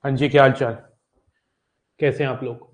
हाँ जी, क्या हाल चाल, कैसे हैं आप लोग?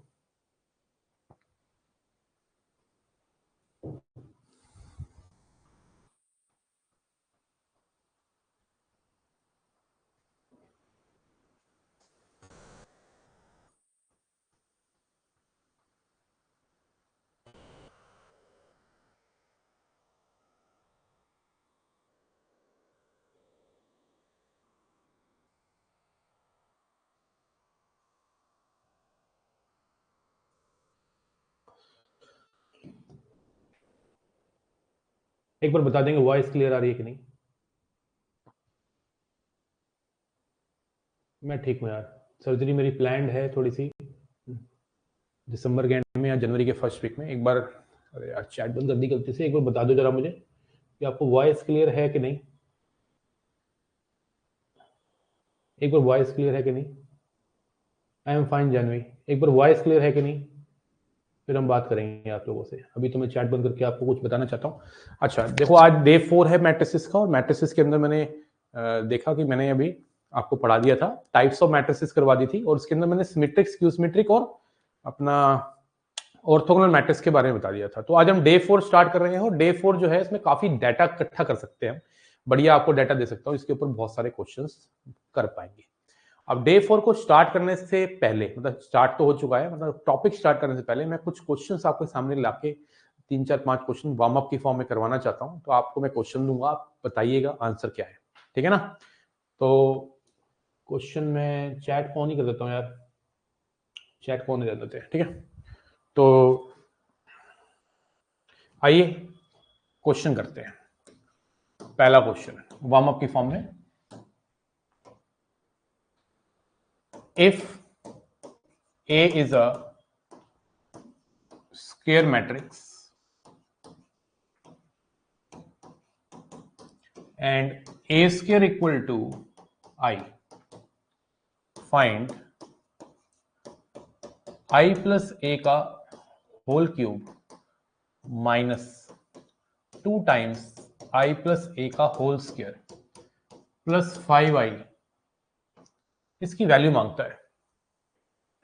एक बार बता देंगे वॉइस क्लियर आ रही है कि नहीं? मैं ठीक हूँ यार। सर्जरी मेरी प्लान्ड है थोड़ी सी, दिसंबर के एंड में या जनवरी के फर्स्ट वीक में। एक बार, अरे यार चैट बंद कर दी गलती से। एक बार बता दो जरा मुझे कि आपको वॉइस क्लियर है कि नहीं। एक बार वॉइस क्लियर है कि नहीं? I am fine Janvi. एक बार वॉइस क्लियर है कि नहीं, फिर हम बात करेंगे आप लोगों से। अभी तो मैं चैट बंद करके आपको कुछ बताना चाहता हूँ। अच्छा देखो, आज डे 4 है मैट्रिसेस का, और मैट्रिसेस के अंदर मैंने देखा कि मैंने अभी आपको पढ़ा दिया था, टाइप्स ऑफ मैट्रिसेस करवा दी थी, और उसके अंदर मैंने सिमेट्रिक, स्क्यू सिमेट्रिक और अपना ऑर्थोगोनल मैट्रिक्स के बारे में बता दिया था। तो आज हम डे 4 स्टार्ट कर रहे हैं, और डे 4 जो है इसमें काफी डाटा इकट्ठा कर सकते हैं। बढ़िया आपको डाटा दे सकता हूँ, इसके ऊपर बहुत सारे क्वेश्चंस कर पाएंगे। अब डे 4 को स्टार्ट करने से पहले, मतलब स्टार्ट तो हो चुका है, मतलब टॉपिक स्टार्ट करने से पहले मैं कुछ क्वेश्चंस आपके सामने लाके 3 4 5 क्वेश्चन वार्म अप की फॉर्म में करवाना चाहता हूं। तो आपको मैं क्वेश्चन दूंगा, आप बताइएगा आंसर क्या है, ठीक है ना? तो क्वेश्चन में चैट ऑन ही कर देता हूँ यार, चैट को ऑन कर देते हैं, ठीक है? तो आइए क्वेश्चन करते हैं। पहला क्वेश्चन वार्म अप की फॉर्म में, if A is a square matrix and A square equal to I, find I plus A का whole cube minus 2 times I plus A का होल स्क्वायर प्लस 5I, इसकी value मांगता है।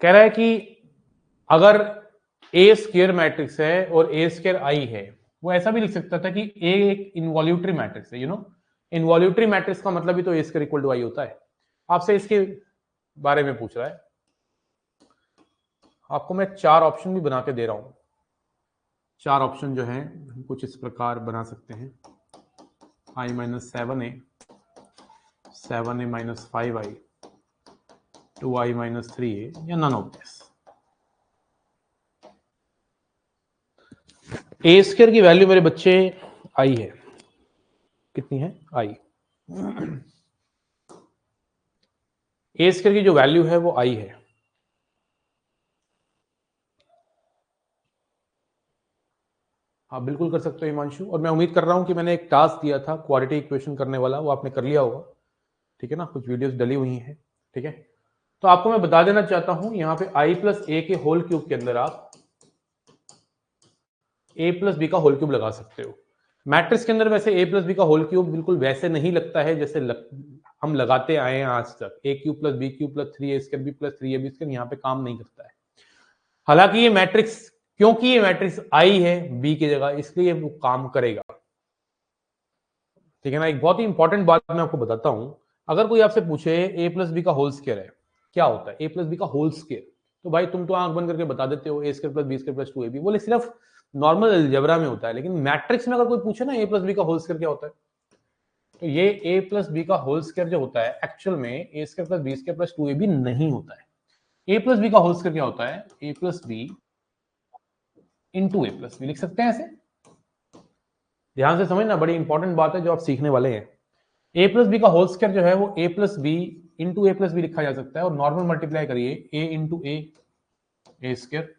कह रहा है कि अगर A स्क्वायर मैट्रिक्स है और A स्क्वायर I है, वो ऐसा भी लिख सकता था कि A एक इनवॉल्यूटरी मैट्रिक्स है। इनवॉल्यूटरी मैट्रिक्स का मतलब ही तो A square equal to I होता है। आपसे इसके बारे में पूछ रहा है। आपको मैं 4 ऑप्शन भी बना के दे रहा हूं। 4 ऑप्शन जो है हम कुछ इस प्रकार बना सकते हैं: I minus 7A, 7A minus 5I, 2I minus 3A, या none of this. A square की वैल्यू मेरे बच्चे आई है, कितनी है? आई। ए स्क्वायर की जो वैल्यू है वो आई है। आप बिल्कुल कर सकते हो हिमांशु, और मैं उम्मीद कर रहा हूं कि मैंने एक टास्क दिया था क्वाड्रेटिक इक्वेशन करने वाला, वो आपने कर लिया होगा, ठीक है ना? कुछ वीडियोस डली हुई हैं, ठीक है? तो आपको मैं बता देना चाहता हूं, यहां पे आई प्लस ए के होल क्यूब के अंदर आप ए प्लस बी का होल क्यूब लगा सकते हो। मैट्रिक्स के अंदर वैसे ए प्लस बी का होल क्यूब बिल्कुल वैसे नहीं लगता है जैसे हम लगाते आए हैं आज तक। A cube plus B cube plus 3 a square B plus 3 a B square यहाँ पे काम नहीं करता है। हालांकि ये मैट्रिक्स, क्योंकि ये मैट्रिक्स आई है बी की जगह, इसलिए वो काम करेगा, ठीक है ना? एक बहुत ही इंपॉर्टेंट बात मैं आपको बताता हूं। अगर कोई आपसे पूछे ए प्लस बी का होल स्क्वायर है, क्या होता है ए प्लस बी का होल स्क्वायर, तो भाई तुम तो आंख बंद करके बता देते हो a square plus b square plus 2ab। बोले सिर्फ नॉर्मल अलजेब्रा में होता है, लेकिन मैट्रिक्स में अगर कोई पूछे ना ए प्लस बी का होल स्क्वायर क्या होता है, तो ये ए प्लस बी का होल स्क्वायर जो होता है एक्चुअल में a square plus b square plus 2ab नहीं होता है। ए प्लस बी का होल स्क्वायर क्या होता है? A plus B into a plus b लिख सकते हैं ऐसे। ध्यान से समझना, बड़ी इंपॉर्टेंट बात है जो आप सीखने वाले हैं। ए प्लस बी का होल स्क्वायर जो है वो a plus B into a plus b लिखा जा सकता है, और नॉर्मल मल्टीप्लाई करिए a into a square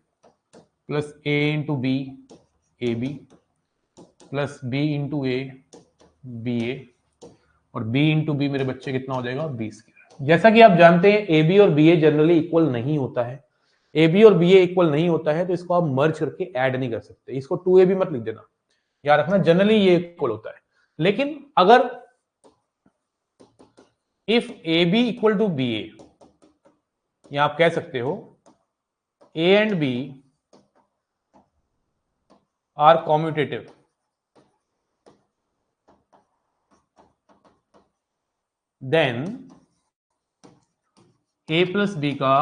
plus a into b A B plus B into a b a, और बी इंटू बी मेरे बच्चे कितना हो जाएगा? B square. जैसा कि आप जानते हैं ए बी और बी ए जनरली इक्वल नहीं होता है। ए बी और बी ए इक्वल नहीं होता है, तो इसको आप मर्ज करके ऐड नहीं कर सकते। इसको 2ab मत लिख देना, याद रखना जनरली ये इक्वल होता है। लेकिन अगर if AB equal to BA, या आप कह सकते हो A and B are commutative, then A plus B का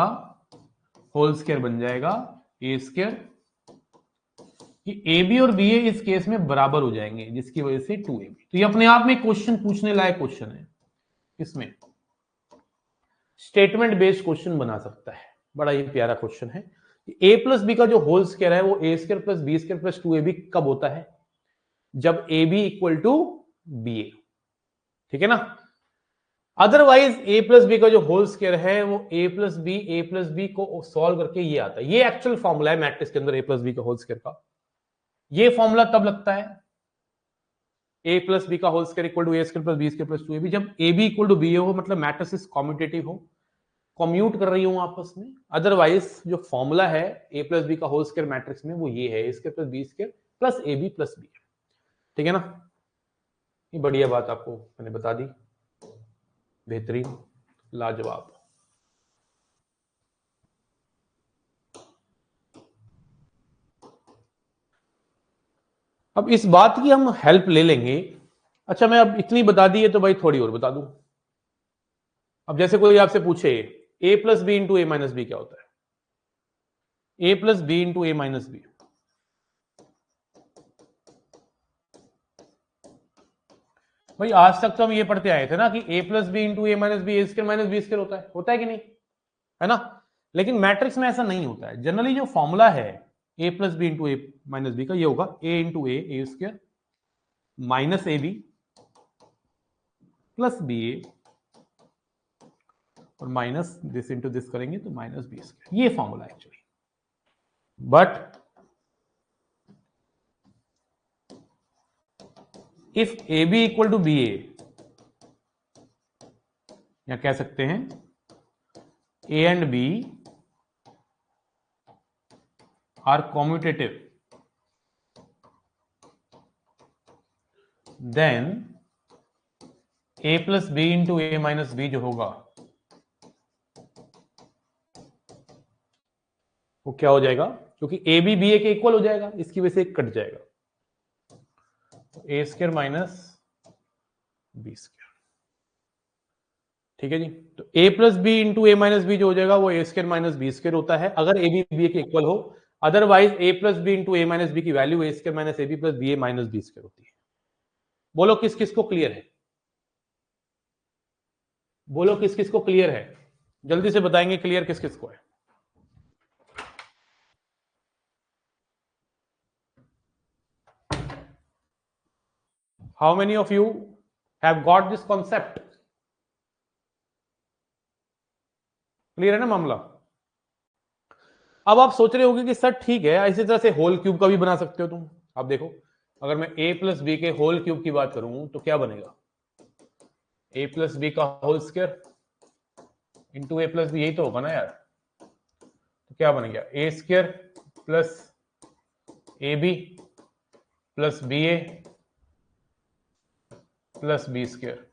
होल स्क्वायर बन जाएगा ए स्क्वायर, कि ए बी और बी ए इस केस में बराबर हो जाएंगे, जिसकी वजह से 2ab। तो ये अपने आप में क्वेश्चन पूछने लायक क्वेश्चन है, इसमें स्टेटमेंट बेस्ड क्वेश्चन बना सकता है, बड़ा ही प्यारा क्वेश्चन है। ए प्लस बी का जो होल स्क्वायर है वो a square plus b square plus 2ab कब होता है? जब a B equal to B a, ठीक है ना। अदरवाइज ए प्लस बी का जो होल स्क्वायर है वो ए प्लस बी को सॉल्व करके ये आता है। ये एक्चुअल फॉर्मूला है मैट्रिक्स के अंदर ए प्लस बी का होल स्क्वायर का। ये फॉर्मूला तब लगता है ए प्लस बी का whole square equal to a square plus b square plus 2ab, जब a B equal to B a हो, मतलब मैट्रिक्स कॉम्यूटेटिव हो, कम्यूट कर रही हूं आपस में। अदरवाइज जो फॉर्मूला है ए प्लस बी का होल स्क्वायर मैट्रिक्स में वो ये है, a square plus b square plus a B plus b, ठीक है ना। ये बढ़िया बात आपको मैंने बता दी, बेहतरीन, लाजवाब। अब इस बात की हम हेल्प ले लेंगे। अच्छा, मैं अब इतनी बता दी है तो भाई थोड़ी और बता दूं। अब जैसे कोई आपसे पूछे ए प्लस बी इंटू ए माइनस बी क्या होता है? A plus B into A minus B, भाई आज तक तो हम ये पढ़ते आए थे ना कि ए plus B into A minus B, A square minus B square होता है कि नहीं, है ना। लेकिन मैट्रिक्स में ऐसा नहीं होता है। जनरली जो फॉर्मूला है a plus B into A minus b का, ये होगा a into a square minus A B plus B a, और माइनस दिस इंटू दिस करेंगे तो माइनस बी स्क्वायर। ये formula actually, but if A B equal to B a, या कह सकते हैं a and B are commutative, then A plus B into A minus b जो होगा वो क्या हो जाएगा, क्योंकि ए बी बी ए के इक्वल हो जाएगा, इसकी वजह से एक कट जाएगा, ए स्क्वायर माइनस बी स्क्वायर, ठीक है जी। तो A plus B into A minus b जो हो जाएगा वो a square minus B square होता है, अगर ए बी बी ए के इक्वल हो। Otherwise A plus B into A minus B की value A square minus A B plus B A minus B square होती है। बोलो किस किस को क्लियर है? बोलो किस किस को क्लियर है? जल्दी से बताएंगे क्लियर किस किस को है। How many of you have got this concept? Clear है ना मामला? अब आप सोच रहे होंगे कि सर ठीक है, इसी तरह से होल क्यूब का भी बना सकते हो तुम। अब देखो, अगर मैं a प्लस बी के होल क्यूब की बात करूं तो क्या बनेगा? a प्लस बी का whole square into a plus b, यही तो होगा ना यार। तो क्या बन गया? A square plus a B plus B a plus b square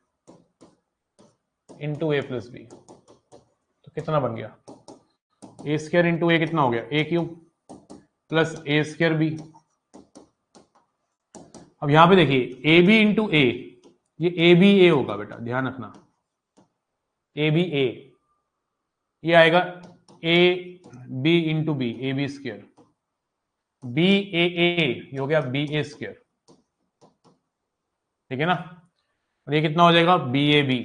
into a plus b. तो कितना बन गया? ए स्क्वायर इंटू ए कितना हो गया? ए क्यूब प्लस ए स्क्वायर बी। अब यहां पे देखिए ए बी इंटू ए, ये ए बी ए होगा बेटा, ध्यान रखना, ए बी ए, ये आएगा a b into b, A B square, B a ये हो गया बी ए स्क्वायर, ठीक है ना। और ये कितना हो जाएगा? बी ए बी,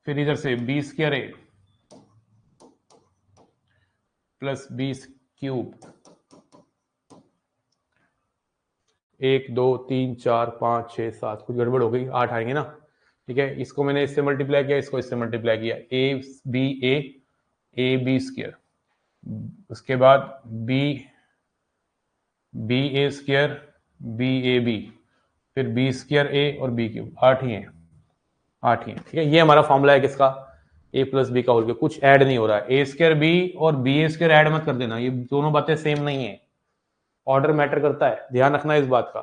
फिर इधर से बी स्क्वायर ए प्लस बी क्यूब, 1 2 3 4 5 6 7, कुछ गड़बड़ हो गई, 8 आएंगे ना, ठीक है। इसको मैंने इससे मल्टीप्लाई किया, इसको इससे मल्टीप्लाई किया, ए बी स्क्वायर, उसके बाद B A square B A B, फिर बी स्क्वायर ए और बी क्यूब, 8 ही है, ठीक है। ये हमारा फॉर्मूला है किसका? ए प्लस बी का होल क्यूब। कुछ ऐड नहीं हो रहा है, ए स्क्वायर बी और बी ए स्क्वायर ऐड मत कर देना, ये दोनों बातें सेम नहीं है, ऑर्डर मैटर करता है, ध्यान रखना इस बात का।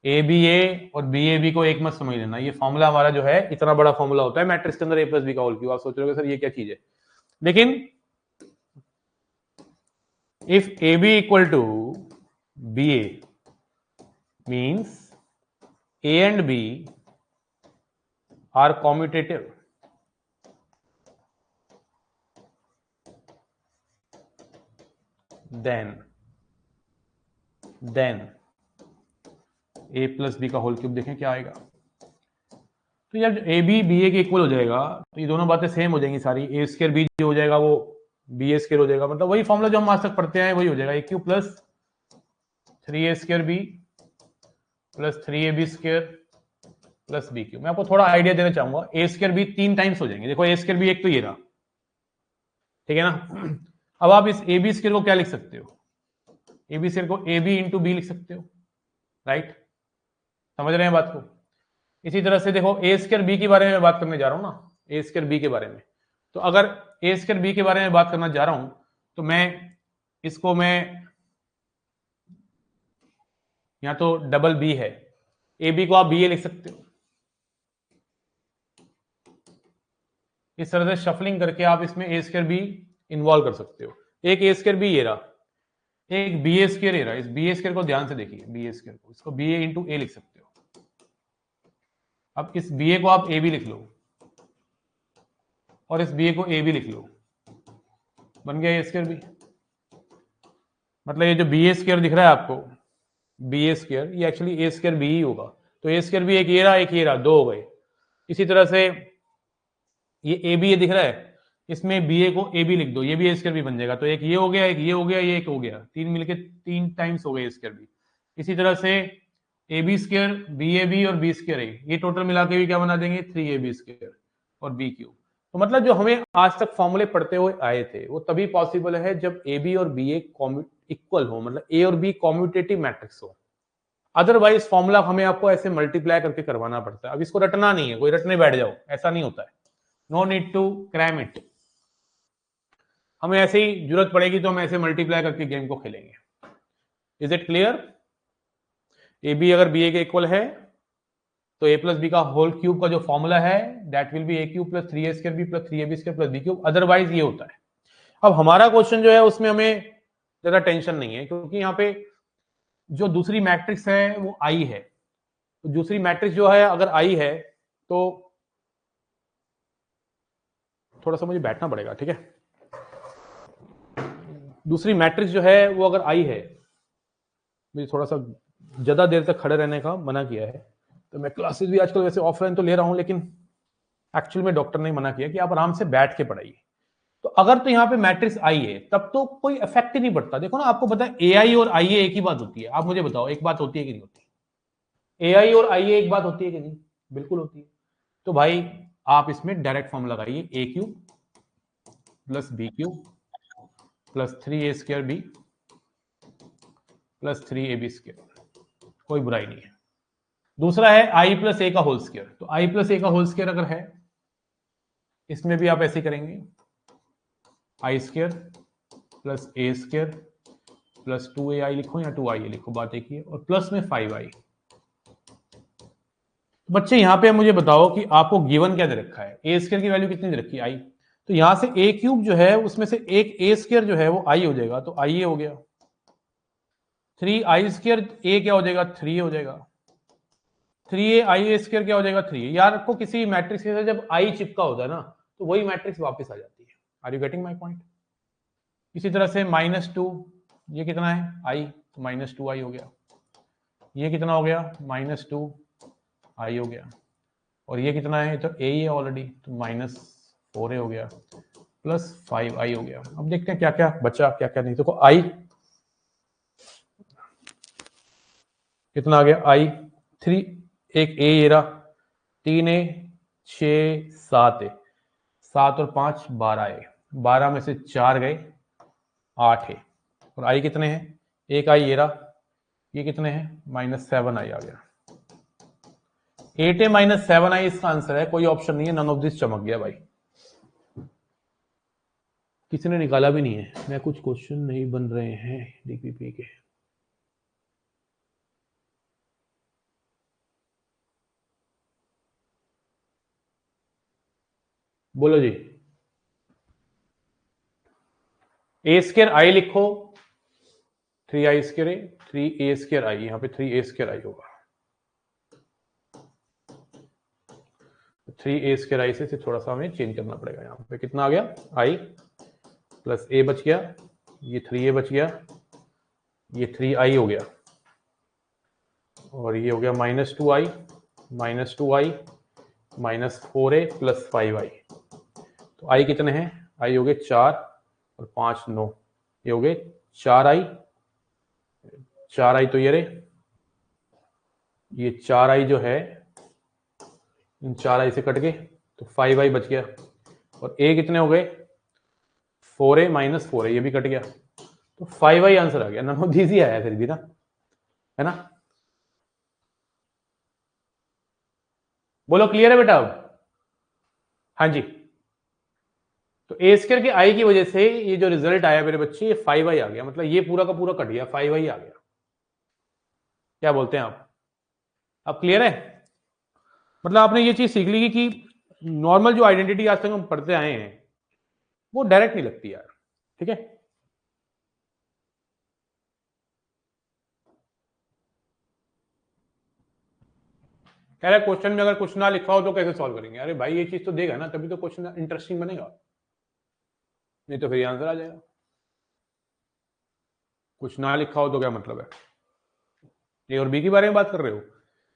ए बी ए और बी ए बी को एक मत समझ लेना, ये फॉर्मूला हमारा जो है इतना बड़ा फॉर्मूला होता है मैट्रिक्स के अंदर ए प्लस बी का होल क्यूब। आप सोच रहे हो सर ये क्या चीज है, लेकिन if A B equal to B A means A and B are commutative, then A plus B का होल क्यूब देखें क्या आएगा। तो यार ए बी बी ए के इक्वल हो जाएगा तो ये दोनों बातें सेम हो जाएंगी सारी, ए स्क्वायर बी जो हो जाएगा वो बी ए स्क्वायर हो जाएगा, मतलब वही फॉर्मूला जो हम आज तक पढ़ते हैं वही हो जाएगा, a cube plus 3a square B plus 3ab square plus B cube. मैं आपको थोड़ा आइडिया देना चाहूंगा, ए स्क्वायर बी 3 टाइम्स हो जाएंगे, देखो ए स्क्वायर बी एक तो ये रहा, ठीक है ना। अब आप इस ए बी स्क्वायर को क्या लिख सकते हो, ए बी स्क्वायर को ए बी इंटू बी लिख सकते हो, राइट, समझ रहे हैं बात को। इसी तरह से देखो ए स्क्वायर बी के बारे में बात करने जा रहा हूं ना, ए स्क्वायर बी के बारे में, तो अगर ए स्क्वायर बी के बारे में बात करना जा रहा हूं तो मैं यहां तो डबल बी है, ए बी को आप बी ए लिख सकते हो, इस तरह से शफलिंग करके आप इसमें ए स्क्वायर बी इन्वॉल्व कर सकते हो। एक ए स्क्वायर बी ये रहा, एक बी ए स्क्वायर ये रहा, इस बी ए स्क्वायर को ध्यान से देखिए, बी ए स्क्वायर को, इसको बी ए इंटू ए लिख सकते हो। अब इस बी ए को आप ए बी लिख लो और इस बी ए को ए बी लिख लो, बन गया ए स्क्वायर बी। मतलब ये जो बी ए स्क्वायर दिख रहा है आपको, बी ए स्क्वायर, ये एक्चुअली ए स्क्वायर बी ही होगा, तो ए स्क्वायर बी एक ये रहा एक ये रहा, दो हो गए। इसी तरह से ये ए बी ये दिख रहा है, इसमें बी ए को ए बी लिख दो, ये भी ए स्क्वायर बी बन जाएगा, तो एक ये हो गया, एक ये हो गया, ये एक हो गया, तीन मिलके 3 टाइम्स हो गए ए स्क्वायर बी। इसी तरह से A B square B A B और बी स्क्वायर ए, ये टोटल मिला के भी क्या बना देंगे 3ab स्क्वायर और बी क्यूब। तो मतलब जो हमें आज तक फॉर्मूले पढ़ते हुए आए थे वो तभी पॉसिबल है जब ए बी और बी ए इक्वल हो, मतलब ए और बी कॉम्यूटेटिव मैट्रिक्स हो, अदरवाइज फॉर्मूला हमें आपको ऐसे मल्टीप्लाई करके करवाना पड़ता है। अब इसको रटना नहीं है, कोई रटने बैठ जाओ, ऐसा नहीं होता है, no need to cram it. हमें ऐसे ही जरूरत पड़ेगी तो हम ऐसे मल्टीप्लाई करके गेम को खेलेंगे। Is it clear? A B अगर बी ए के इक्वल है तो ए प्लस बी का होल क्यूब का जो फॉर्मूला है that will be A cube plus 3a square B plus 3ab square plus B cube, otherwise ये होता है। अब हमारा क्वेश्चन जो है उसमें हमें ज्यादा टेंशन नहीं है, क्योंकि यहाँ पे जो दूसरी मैट्रिक्स है वो आई है, तो दूसरी मैट्रिक्स जो है अगर आई है तो थोड़ा सा मुझे बैठना पड़ेगा, ठीक है। दूसरी मैट्रिक्स जो है वो अगर आई है, मुझे थोड़ा सा ज्यादा देर तक खड़े रहने का मना किया है, तो मैं क्लासेस भी आजकल वैसे ऑफलाइन तो ले रहा हूं, लेकिन एक्चुअल में डॉक्टर ने मना किया कि आप आराम से बैठ के पढ़ाइए। तो अगर तो यहाँ पे मैट्रिक्स आई है तब तो कोई इफेक्ट ही नहीं पड़ता। देखो ना, आपको पता है ए आई और आई ए एक ही बात होती है, आप मुझे बताओ एक बात होती है कि नहीं होती? ए आई और आई ए एक बात होती है कि नहीं? बिल्कुल होती है। तो भाई आप इसमें डायरेक्ट फॉर्म लगाइए, a cube plus B cube plus 3a square B plus 3ab square, कोई बुराई नहीं है। दूसरा है आई प्लस ए का होल स्क्वायर, तो आई प्लस ए का होल स्क्वायर अगर है इसमें भी आप ऐसे करेंगे, आई स्क्वायर प्लस ए स्क्वायर प्लस 2ai लिखो या 2ia लिखो, बात एक ही है, और प्लस में 5i। बच्चे यहाँ पे मुझे बताओ कि आपको गिवन क्या दे रखा है, ए स्क्वायर की वैल्यू कितनी दे रखी है आई, तो यहां से ए क्यूब जो है उसमें से एक ए स्क्वायर जो है वो आई हो जाएगा, तो आई हो गया, 3i स्क्वायर ए क्या हो जाएगा 3 हो जाएगा, 3a आई स्क्वायर क्या हो जाएगा 3। यार को किसी मैट्रिक्स के साथ जब आई चिपका होता है ना तो वही मैट्रिक्स वापस आ जाती है। Are you getting my point? इसी तरह से -2, ये कितना है आई, तो -2i हो गया, ये कितना हो गया -2i हो गया, और ये कितना है तो a ही है ऑलरेडी, तो -4a हो गया प्लस 5i हो गया। अब देखते हैं क्या क्या बचा क्या क्या नहीं। देखो i कितना आ गया, i 3, एक a ये रहा, 3a 6 7a, 7 और 5 12a, 12 में से 4 गए 8 है, और i कितने हैं, एक i ये रहा, ये कितने हैं -7i आ गया, 8a -7i इसका आंसर है, कोई ऑप्शन नहीं है, नन ऑफ दिस चमक गया भाई, किसी ने निकाला भी नहीं है। मैं कुछ क्वेश्चन नहीं बन रहे हैं डीपीपी के, बोलो जी। ए स्क्वायर आई लिखो, 3i स्क्वायर ए, 3a स्क्वायर आई, यहाँ पे 3a स्क्वायर आई होगा, 3a स्क्वायर आई से थोड़ा सा हमें चेंज करना पड़ेगा। यहाँ पे कितना आ गया, i प्लस a बच गया, ये 3a बच गया, ये 3i हो गया, और ये हो गया -2i minus 4a plus 5i। तो i कितने हैं, i हो गए 4 और 5 9, ये हो गए 4i, 4i तो ये रहे, ये 4i जो है इन 4i से कट गए तो 5i बच गया, और a कितने हो गए 4a माइनस 4a, ये भी कट गया, तो 5i आंसर आ गया। नन ऑफ दीज ही आया फिर भी ना, है ना। बोलो क्लियर है बेटा अब, हाँ जी। तो ए स्क्वायर के आई की वजह से ये जो रिजल्ट आया मेरे बच्चे, ये 5i आ गया, मतलब ये पूरा का पूरा कट गया, 5i आ गया। क्या बोलते हैं आप, अब क्लियर है। मतलब आपने ये चीज सीख ली कि नॉर्मल जो आइडेंटिटी आज तक हम पढ़ते आए हैं वो डायरेक्ट नहीं लगती यार, ठीक है। कह रहा क्वेश्चन में अगर कुछ ना लिखा हो तो कैसे सॉल्व करेंगे, अरे भाई ये चीज तो देगा ना, तभी तो क्वेश्चन इंटरेस्टिंग बनेगा, नहीं तो फिर आंसर आ जाएगा। कुछ ना लिखा हो तो क्या मतलब है, ए और बी के बारे में बात कर रहे हो।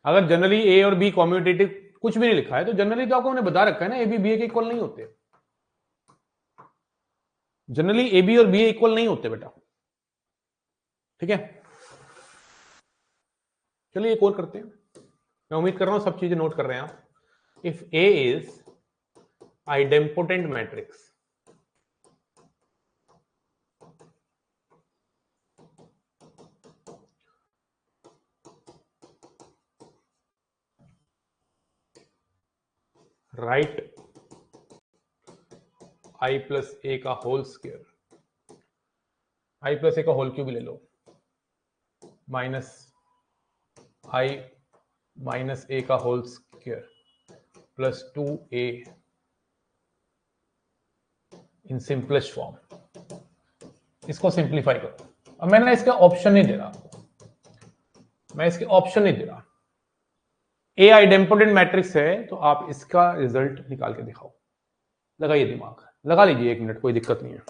अगर जनरली ए और बी कॉम्यूटेटिव कुछ भी नहीं लिखा है तो जनरली तो आपको मैंने बता रखा है ना, ए बी बी के इक्वल नहीं होते, जनरली ए बी और बी इक्वल नहीं होते बेटा, ठीक है। चलिए एक और करते हैं, मैं उम्मीद कर रहा हूं सब चीजें नोट कर रहे हैं आप। If a is idempotent matrix, right i plus a का whole square, i plus a का होल क्यूब ले लो, माइनस i माइनस ए का whole square plus 2a in simplest form. इसको सिंप्लीफाई करो। अब मैंने इसका ऑप्शन नहीं दे रहा आपको, मैं इसके ऑप्शन नहीं दे रहा। ए आइडेम्पोटेंट मैट्रिक्स है तो आप इसका रिजल्ट निकाल के दिखाओ, लगाइए दिमाग, लगा लीजिए 1 मिनट, कोई दिक्कत नहीं है।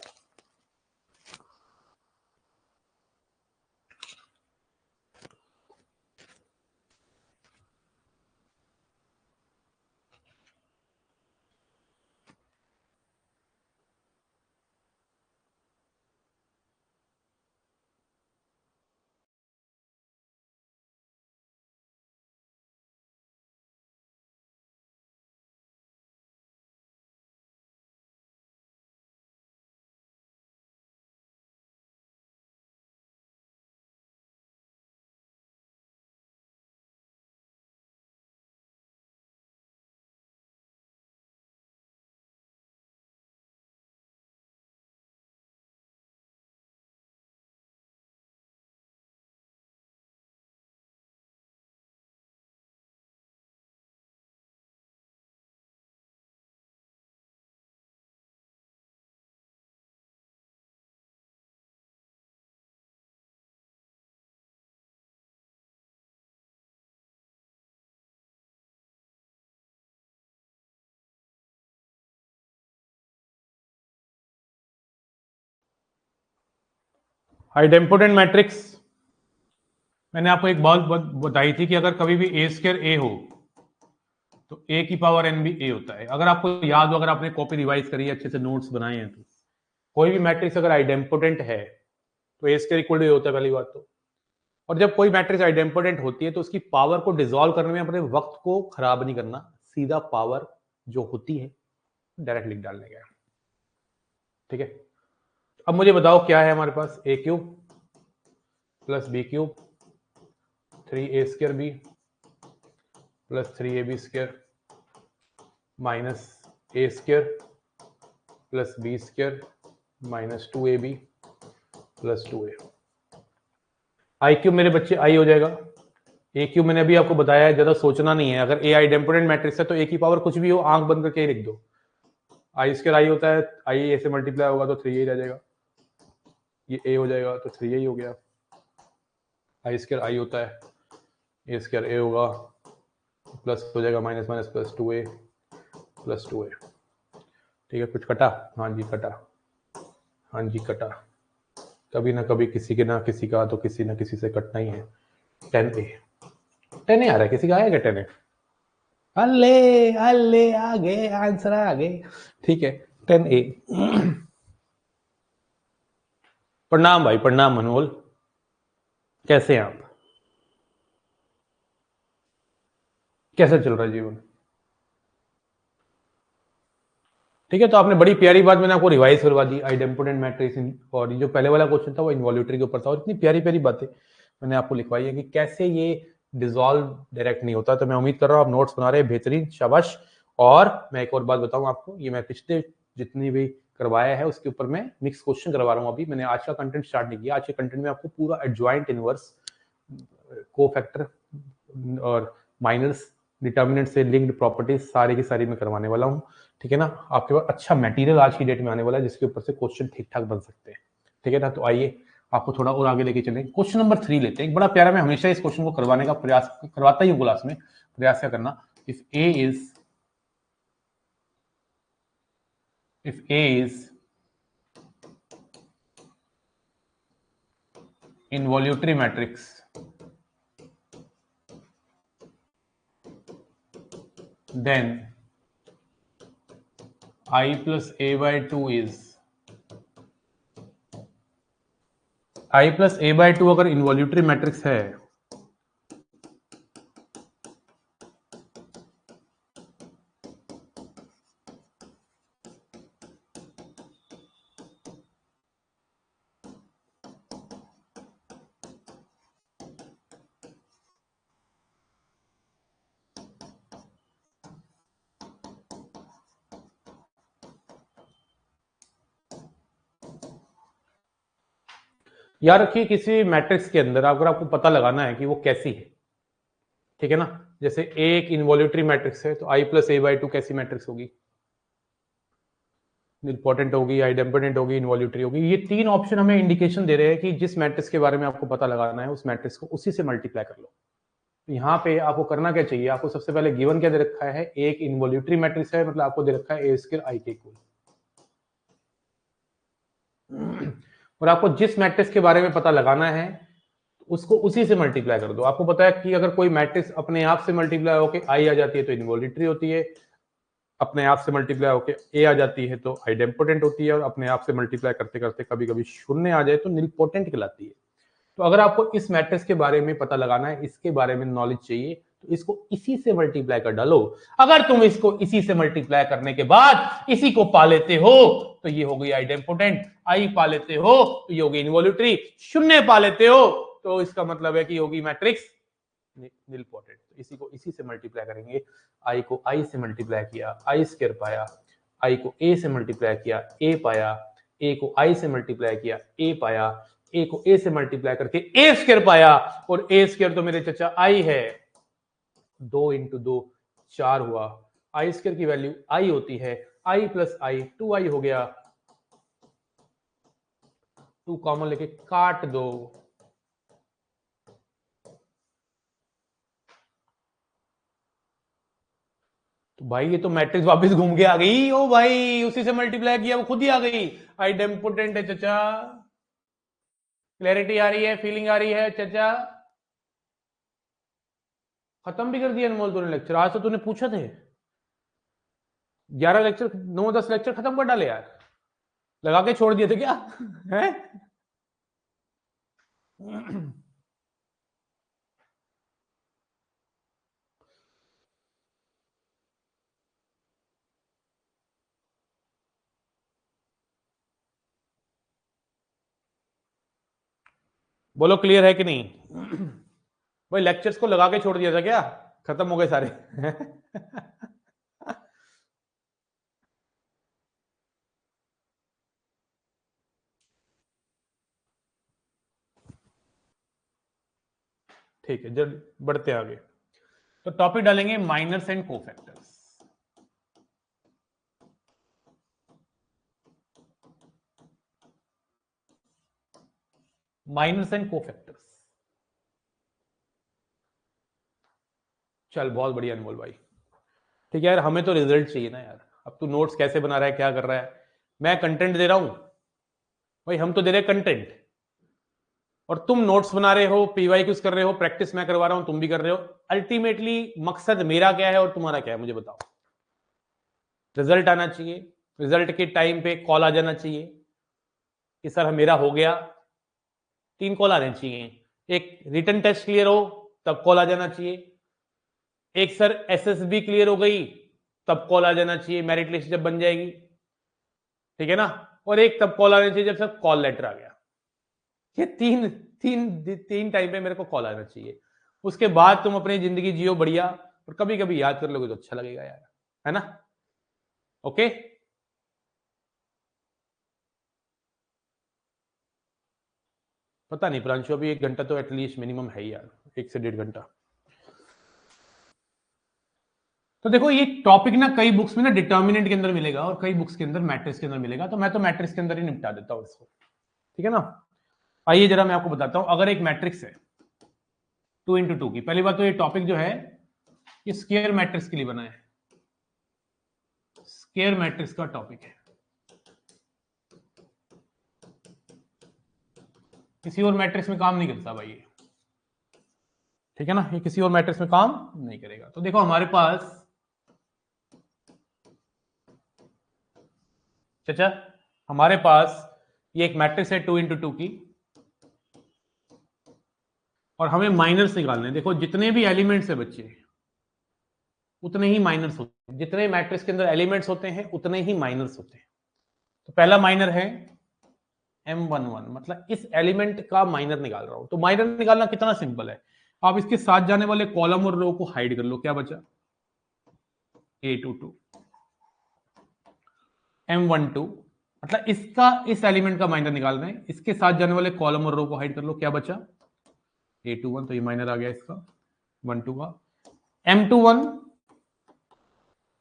आइडेम्पोटेंट मैट्रिक्स मैंने आपको एक बात बताई थी कि अगर कभी भी ए स्क्वायर ए हो तो ए की पावर एन भी ए होता है। अगर आपको याद हो, अगर आपने कॉपी रिवाइज करी है, अच्छे से नोट्स बनाए हैं, तो कोई भी मैट्रिक्स अगर आइडेम्पोटेंट है तो ए स्क्वायर इक्वल टू ए होता है पहली बात तो। और जब कोई मैट्रिक्स आइडेम्पोटेंट होती है तो उसकी पावर को डिसॉल्व करने में अपने वक्त को खराब नहीं करना, सीधा पावर जो होती है डायरेक्ट लिख डालने का, ठीक है। अब मुझे बताओ क्या है हमारे पास, a cube plus B cube 3a square B plus 3ab square minus a square plus b square minus 2ab plus 2a। I cube मेरे बच्चे आई हो जाएगा, ए क्यूब मैंने अभी आपको बताया है, ज्यादा सोचना नहीं है। अगर ए आइडेम्पोटेंट मैट्रिक्स है तो ए की पावर कुछ भी हो आंख बंद करके लिख दो, आई स्क्वायर आई होता है, आई ए से मल्टीप्लाई होगा तो 3a रह जाएगा, ये a हो जाएगा तो 3a हो गया। आई स्क्वायर आई होता है, ए स्क्वायर ए होगा, प्लस हो जाएगा minus minus plus 2a plus 2a। ठीक है, कुछ कटा? हाँ जी कटा, हाँ जी कटा। कभी ना कभी किसी के ना किसी का तो किसी ना किसी से कटना ही है। 10a 10a आ रहा है, किसी का आया क्या 10a? अल्ले अल्ले आ गए, आंसर आ गए। ठीक है 10a। प्रणाम भाई, प्रणाम मनोल, कैसे हैं आप? कैसा चल रहा है जीवन? ठीक है, तो आपने बड़ी प्यारी बात मैंने आपको रिवाइज करवा दी, आइडेम्पोटेंट मैट्रिक्स। और ये जो पहले वाला क्वेश्चन था वो इन्वॉल्यूटरी के ऊपर था, और इतनी प्यारी प्यारी बातें मैंने आपको लिखवाई है कि कैसे ये डिसॉल्व डायरेक्ट नहीं होता। तो मैं उम्मीद कर रहा हूँ आप नोट्स बना रहे हैं, बेहतरीन, शाबाश। और मैं एक और बात बताऊं आपको, ये मैं पिछले जितनी भी करवाया है उसके ऊपर मैं मिक्स क्वेश्चन करवा रहा हूँ। अभी मैंने आज का कंटेंट स्टार्ट नहीं किया। आज के कंटेंट में आपको पूरा एडजॉइंट, इनवर्स, कोफैक्टर और माइनर्स, डिटर्मिनेंट से लिंक्ड प्रॉपर्टीज सारी की सारी मैं करवाने वाला हूँ। ठीक है ना, आपके पास अच्छा मटेरियल आज की डेट में आने वाला है जिसके ऊपर से क्वेश्चन ठीक ठाक बन सकते हैं। ठीक है ना, तो आइए आपको थोड़ा और आगे लेके चलें। क्वेश्चन नंबर 3 लेते हैं, एक बड़ा प्यारा, मैं हमेशा इस क्वेश्चन को करवाने का प्रयास करवाता ही हूँ क्लास में। प्रयास क्या करना, if a is involutory matrix, then I plus a by 2 is, I plus a by 2 अगर इन्वॉल्यूटरी मैट्रिक्स है यार, रखिए किसी मैट्रिक्स के अंदर अगर आपको पता लगाना है कि वो कैसी है, ठीक है ना, जैसे ए एक इन्वॉल्यूटरी मैट्रिक्स है तो आई प्लस ए बाई 2 कैसी मैट्रिक्स होगी? इंपॉर्टेंट होगी, आइडेम्पोटेंट होगी, इन्वॉल्यूटरी होगी। ये तीन ऑप्शन हमें इंडिकेशन दे रहे हैं कि जिस मैट्रिक्स के बारे में आपको पता लगाना है उस मैट्रिक्स को उसी से मल्टीप्लाई कर लो। यहाँ पे आपको करना क्या चाहिए, आपको सबसे पहले गिवन क्या दे रखा है, एक इन्वॉल्यूटरी मैट्रिक्स है, मतलब आपको दे रखा है ए स्क्वायर आई के इक्वल। और आपको जिस मैट्रिक्स के बारे में पता लगाना है उसको उसी से मल्टीप्लाई कर दो। आपको पता है कि अगर कोई मैट्रिक्स अपने आप से मल्टीप्लाई होकर आई आ जाती है तो इन्वॉल्यूटरी होती है, अपने आप से मल्टीप्लाई होकर ए आ जाती है तो आइडेम्पोटेंट होती है, और अपने आप से मल्टीप्लाई करते करते कभी कभी शून्य आ जाए तो निलपोटेंट कहलाती है। तो अगर आपको इस मैट्रिक्स के बारे में पता लगाना है, इसके बारे में नॉलेज चाहिए, तो इसको इसी से मल्टीप्लाई कर डालो। अगर तुम इसको इसी से मल्टीप्लाई करने के बाद इसी को पा लेते हो तो ये हो गई आइडेम्पोटेंट, आई पा लेते हो तो ये होगी इन्वॉल्यूटरी, शून्य पा लेते हो तो इसका मतलब है कि होगी मैट्रिक्स निलपोटेंट। तो इसी को इसी से मल्टीप्लाई करेंगे। आई को आई से मल्टीप्लाई किया, आई स्क्वायर पाया, आई को ए से मल्टीप्लाई किया, ए पाया, ए को आई से मल्टीप्लाई किया, ए पाया, ए को ए से मल्टीप्लाई करके ए स्क्वायर पाया, और ए स्क्वायर तो मेरे चचा आई है, 2 इंटू 2 4 हुआ। आई स्क्वायर की वैल्यू आई होती है, आई प्लस आई 2i हो गया, 2 कॉमन लेके काट दो, तो भाई ये तो मैट्रिक्स वापस घूम के आ गई। ओ भाई, उसी से मल्टीप्लाई किया वो खुद ही आ गई, आइडेम्पोटेंट है चचा। क्लैरिटी आ रही है, फीलिंग आ रही है चचा? खत्म भी कर दिया अनमोल तूने लेक्चर, आज तो तूने पूछा थे 11 लेक्चर, 9-10 लेक्चर खत्म कर डाले यार, लगा के छोड़ दिए थे क्या? हैं? बोलो क्लियर है कि नहीं? भाई लेक्चर्स को लगा के छोड़ दिया था क्या, खत्म हो गए सारे? ठीक है, जब बढ़ते आगे तो टॉपिक डालेंगे minors and cofactors. Minors and cofactors. चल बहुत बढ़िया अनमोल भाई। ठीक है यार, हमें तो रिजल्ट चाहिए ना यार। अब तू नोट्स कैसे बना रहा है, क्या कर रहा है, मैं कंटेंट दे रहा हूं भाई, हम तो दे रहे कंटेंट, और तुम नोट्स बना रहे हो, पीवाईक्यूज कर रहे हो, प्रैक्टिस मैं करवा रहा हूं, तुम भी कर रहे हो। अल्टीमेटली मकसद मेरा क्या है और तुम्हारा क्या है, मुझे बताओ। रिजल्ट आना चाहिए, रिजल्ट के टाइम पे कॉल आ जाना चाहिए कि सर मेरा हो गया। 3 कॉल आने चाहिए, एक रिटन टेस्ट क्लियर हो तब कॉल आ जाना चाहिए, एक सर एसएसबी क्लियर हो गई तब कॉल आ जाना चाहिए, मेरिट लिस्ट जब बन जाएगी, ठीक है ना, और एक तब कॉल आना चाहिए जब सर कॉल लेटर आ गया। ये तीन तीन तीन टाइम पे मेरे को कॉल आना चाहिए। उसके बाद तुम अपनी जिंदगी जियो बढ़िया, और कभी कभी याद कर लोगे तो अच्छा लगेगा यार, है ना। ओके, पता नहीं प्रांशु, अभी 1 घंटा तो एटलीस्ट मिनिमम है ही यार, 1 से 1.5 घंटा। तो देखो ये टॉपिक ना कई बुक्स में ना डिटर्मिनेंट के अंदर मिलेगा और कई बुक्स के अंदर मैट्रिक्स के अंदर मिलेगा, तो मैं तो मैट्रिक्स के अंदर ही निपटा देता हूँ इसको, ठीक है ना। आइए जरा मैं आपको बताता हूं, अगर एक मैट्रिक्स है 2 into 2 की, पहली बात तो ये टॉपिक जो है ये स्क्वायर मैट्रिक्स के लिए बना है, स्क्वायर मैट्रिक्स का टॉपिक है, किसी और मैट्रिक्स में काम नहीं करता भाई ये, ठीक है ना, ये किसी और मैट्रिक्स में काम नहीं करेगा। तो देखो हमारे पास चाचा, हमारे पास ये एक मैट्रिक्स है 2 into 2 की, और हमें माइनर्स निकालने हैं। देखो जितने भी एलिमेंट्स है बच्चे उतने ही माइनर्स होते हैं, जितने मैट्रिक्स के अंदर एलिमेंट्स होते हैं उतने ही माइनर्स होते हैं। तो पहला माइनर है M11, मतलब इस एलिमेंट का माइनर निकाल रहा हूं। तो माइनर निकालना कितना सिंपल है, आप इसके साथ जाने वाले कॉलम और रो को हाइड कर लो, क्या बचा A22। M12 मतलब इसका, इस एलिमेंट का माइनर निकाल रहे हैं, इसके साथ जाने वाले कॉलम और रो को हाइड कर लो, क्या बचा A21, तो ये माइनर आ गया इसका 12 का। M21,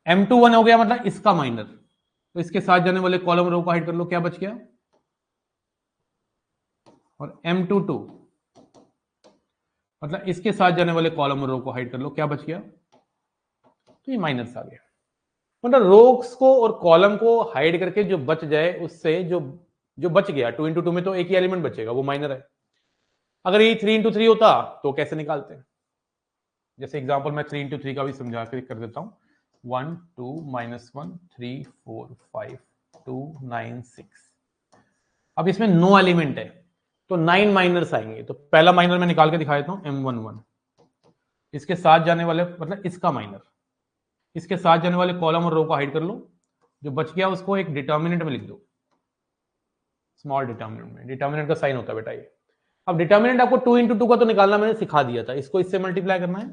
M21 हो गया मतलब इसका माइनर, तो इसके साथ जाने वाले कॉलम रो को हाइड कर लो, क्या बच गया। और M22 मतलब इसके साथ जाने वाले कॉलम और रो को हाइड कर लो, क्या बच गया, तो ये माइनस आ गया। मतलब रोक्स को और कॉलम को हाइड करके जो बच जाए, उससे जो जो बच गया 2 into 2 में, तो एक ही एलिमेंट बचेगा, वो माइनर है। अगर ये 3 into 3 होता तो कैसे निकालते हैं, जैसे एग्जांपल मैं 3 into 3 का भी समझा के कर देता हूं। 1 2 -1 3 4 5 2 9 6। अब इसमें नो एलिमेंट है तो 9 माइनर्स आएंगे। तो पहला माइनर मैं निकाल के दिखा देता हूं, M11, इसके साथ जाने वाले मतलब इसका माइनर, इसके साथ जाने वाले कॉलम और रो को हाइड कर लो, जो बच गया उसको एक डिटर्मिनेंट में लिख दो, स्मॉल डिटर्मिनेंट में। डिटर्मिनेंट का साइन होता है बेटा ये। अब डिटर्मिनेंट आपको 2 into 2 का तो निकालना मैंने सिखा दिया था, इसको इससे मल्टीप्लाई करना है,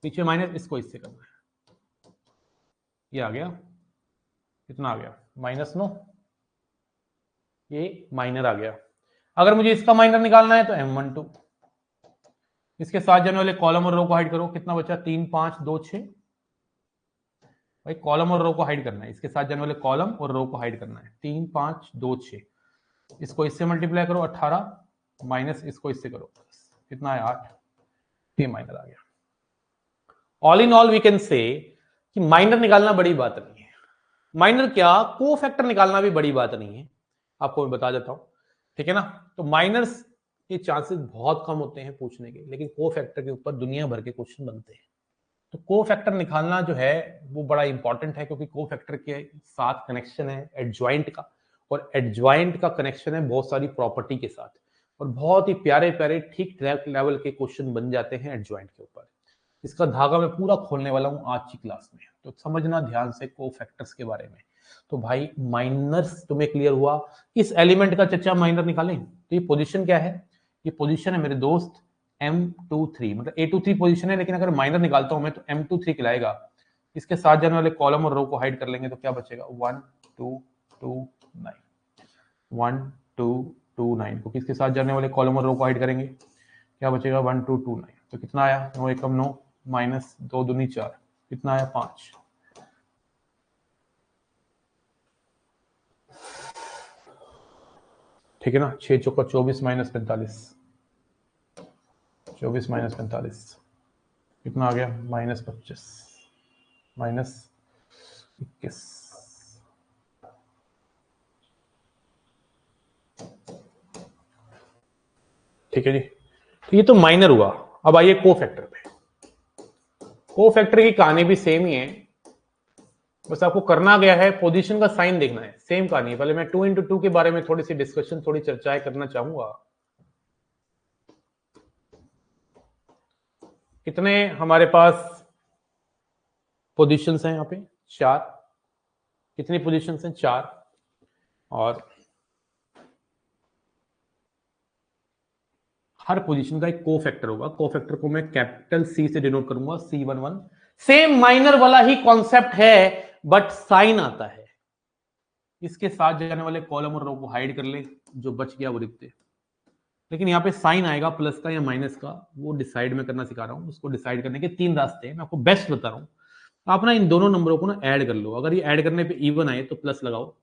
पीछे माइनस, इसको इससे करना है, ये आ गया, कितना आ गया -9, ये माइनर आ गया। अगर मुझे इसका माइनर निकालना है तो M12, इसके साथ जाने वाले कॉलम और रो को हाइड करो, कितना बचा 3 5 2 6। भाई कॉलम और रो को हाइड करना है, इसके साथ जाने वाले कॉलम और रो को हाइड करना है, 3 5 2 6। इसको इससे मल्टीप्लाई करो 18, माइनस इसको इससे करो, कितना है 8, ये माइनर आ गया। All in all we can say कि माइनर निकालना बड़ी बात नहीं है, माइनर क्या को फैक्टर निकालना भी बड़ी बात नहीं है, आपको मैं बता देता हूं, ठीक है ना। तो माइनर्स के चांसेस बहुत कम होते हैं पूछने के, लेकिन को फैक्टर के ऊपर दुनिया भर के क्वेश्चन बनते हैं। तो को फैक्टर निकालना जो है वो बड़ा इंपॉर्टेंट है, क्योंकि को फैक्टर के साथ कनेक्शन है एडजॉइंट का, और एडजॉइंट का कनेक्शन है बहुत सारी प्रॉपर्टी के साथ, और बहुत ही प्यारे प्यारे ठीक लेवल के क्वेश्चन बन जाते हैं एडजॉइंट के ऊपर। इसका धागा मैं पूरा खोलने वाला हूं आज की क्लास में, तो समझना ध्यान से को फैक्टर्स के बारे में। तो भाई माइनर्स तुम्हें क्लियर हुआ, इस एलिमेंट का चच्चा माइनर निकालें, तो ये पोजीशन क्या है, ये पोजीशन है मेरे दोस्त M23, मतलब A23 पोजीशन है, लेकिन अगर माइनर निकालता हूं मैं तो M23 कहलाएगा। इसके साथ जाने वाले कॉलम और रो को हाइड कर लेंगे तो क्या बचेगा 1 2 2 9, 1 2 2 9, क्योंकि इसके साथ जाने वाले कॉलम और रो को हाइड करेंगे, क्या बचेगा 1 2 2 9। तो कितना आया 9 एकम 9 माइनस 2 दूनी 4, कितना आया 5। ठीक है ना, 6 चौका 24 माइनस 45, 24 माइनस 45 कितना आ गया, माइनस 25 माइनस 21। ठीक है जी, तो ये तो माइनर हुआ। अब आइए कोफैक्टर पे। कोफैक्टर की कहानी भी सेम ही है, बस आपको करना गया है पोजीशन का साइन देखना है, सेम कहानी है। पहले मैं 2 into 2 के बारे में थोड़ी सी डिस्कशन, थोड़ी चर्चाएं करना चाहूंगा। कितने हमारे पास पोजीशंस हैं यहाँ पे, 4। कितनी पोजीशंस हैं, 4। और हर पोजीशन का एक कोफैक्टर होगा। कोफैक्टर को मैं कैपिटल सी से डिनोट करूंगा, C11। सेम माइनर वाला ही कॉन्सेप्ट है, बट साइन आता है। इसके साथ जाने वाले कॉलम और रो को हाइड कर ले, जो बच गया वो लिख दे। लेकिन यहाँ पे साइन आएगा प्लस का या माइनस का, वो डिसाइड में करना सिखा रहा हूँ। उसको डिसाइड करने के 3 रास्ते हैं, मैं आपको बेस्ट बता रहा हूँ। आप ना इन दोनों नंबरों को ना ऐड कर लो। अगर ये ऐड करने पे इवन आए तो प्लस लगाओ,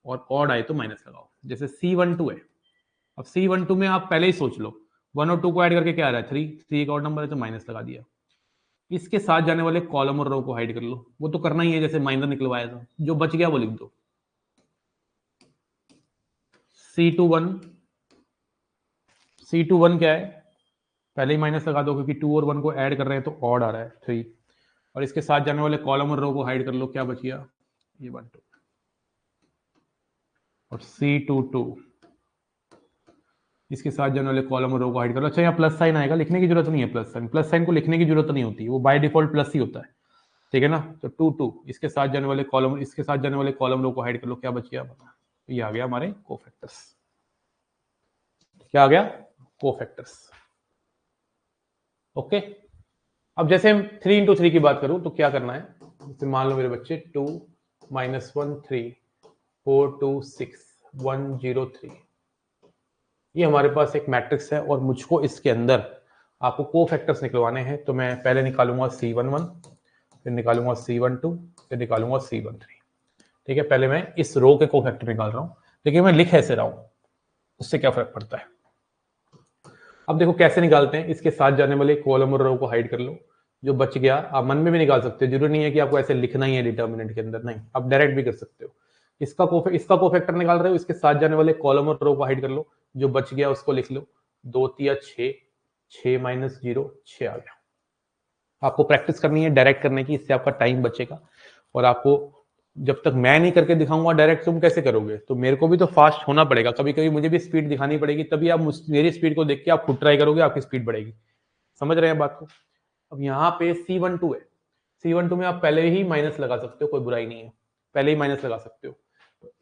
और ऑड आए तो माइनस लगाओ। जैसे C12 है, अब C12 में आप पहले ही सोच लो, 1 और 2 को ऐड करके क्या आ रहा है, 3 एक और नंबर है तो माइनस लगा दिया। इसके साथ जाने वाले कॉलम और रो को हाइड कर लो, वो तो करना ही है, जैसे माइनर निकलवाया था। जो बच गया वो लिख दो, C21। C21 क्या है, पहले ही माइनस लगा दो, क्योंकि 2 और 1 को ऐड कर रहे हैं तो ऑड आ रहा है, 3। और इसके साथ जाने वाले कॉलम और रो को हाइड कर लो, क्या बच गया, ये 1 2। और C22, इसके साथ जाने वाले कॉलम और रो को हाइड कर लो। अच्छा, यहाँ प्लस साइन आएगा, लिखने की जरूरत नहीं है। प्लस साइन को लिखने की जरूरत नहीं होती, वो बाय डिफॉल्ट प्लस ही होता है। ठीक है ना, तो 2 2, इसके साथ जाने वाले कॉलम, इसके साथ जाने वाले कॉलम रो को हाइड कर लो, क्या बच गया, ये आ गया हमारे कोफैक्टर्स। क्या आ गया, कोफैक्टर्स। ओके, अब जैसे हम 3 into 3 की बात करूं तो क्या करना है, जैसे मान लो मेरे बच्चे 2 -1 3 4 2 6 1 0 3, ये हमारे पास एक मैट्रिक्स है और मुझको इसके अंदर आपको कोफैक्टर्स निकलवाने हैं। तो मैं पहले निकालूंगा C11, फिर निकालूंगा C12, फिर निकालूंगा C13। ठीक है, पहले मैं इस रो के कोफैक्टर निकाल रहा हूं, लेकिन मैं लिख ऐसे रहा हूं, उससे क्या फर्क पड़ता है। अब देखो कैसे निकालते हैं, इसके साथ जाने वाले कॉलम और रो को हाइड कर लो, जो बच गया आप मन में भी निकाल सकते हो। जरूरी नहीं है कि आपको ऐसे लिखना ही है डिटर्मिनेंट के अंदर, नहीं, आप डायरेक्ट भी कर सकते हो। इसका कोफैक्टर निकाल रहे हो, इसके साथ जाने वाले कॉलम और रो को हाइड कर लो, जो बच गया उसको लिख लो। 2 3 6, 6 - 0 6 आ गया। आपको प्रैक्टिस करनी है डायरेक्ट करने की, इससे आपका टाइम बचेगा। और आपको जब तक मैं नहीं करके दिखाऊंगा डायरेक्ट, तुम कैसे करोगे, तो मेरे को भी तो फास्ट होना पड़ेगा। कभी कभी मुझे भी स्पीड दिखानी पड़ेगी, तभी आप मेरी स्पीड को देख के आप खुद ट्राई करोगे, आपकी स्पीड बढ़ेगी। समझ रहे हैं बात को। अब यहाँ पे C12 है, C12 में आप पहले ही माइनस लगा सकते हो, कोई बुराई नहीं है, पहले ही माइनस लगा सकते हो।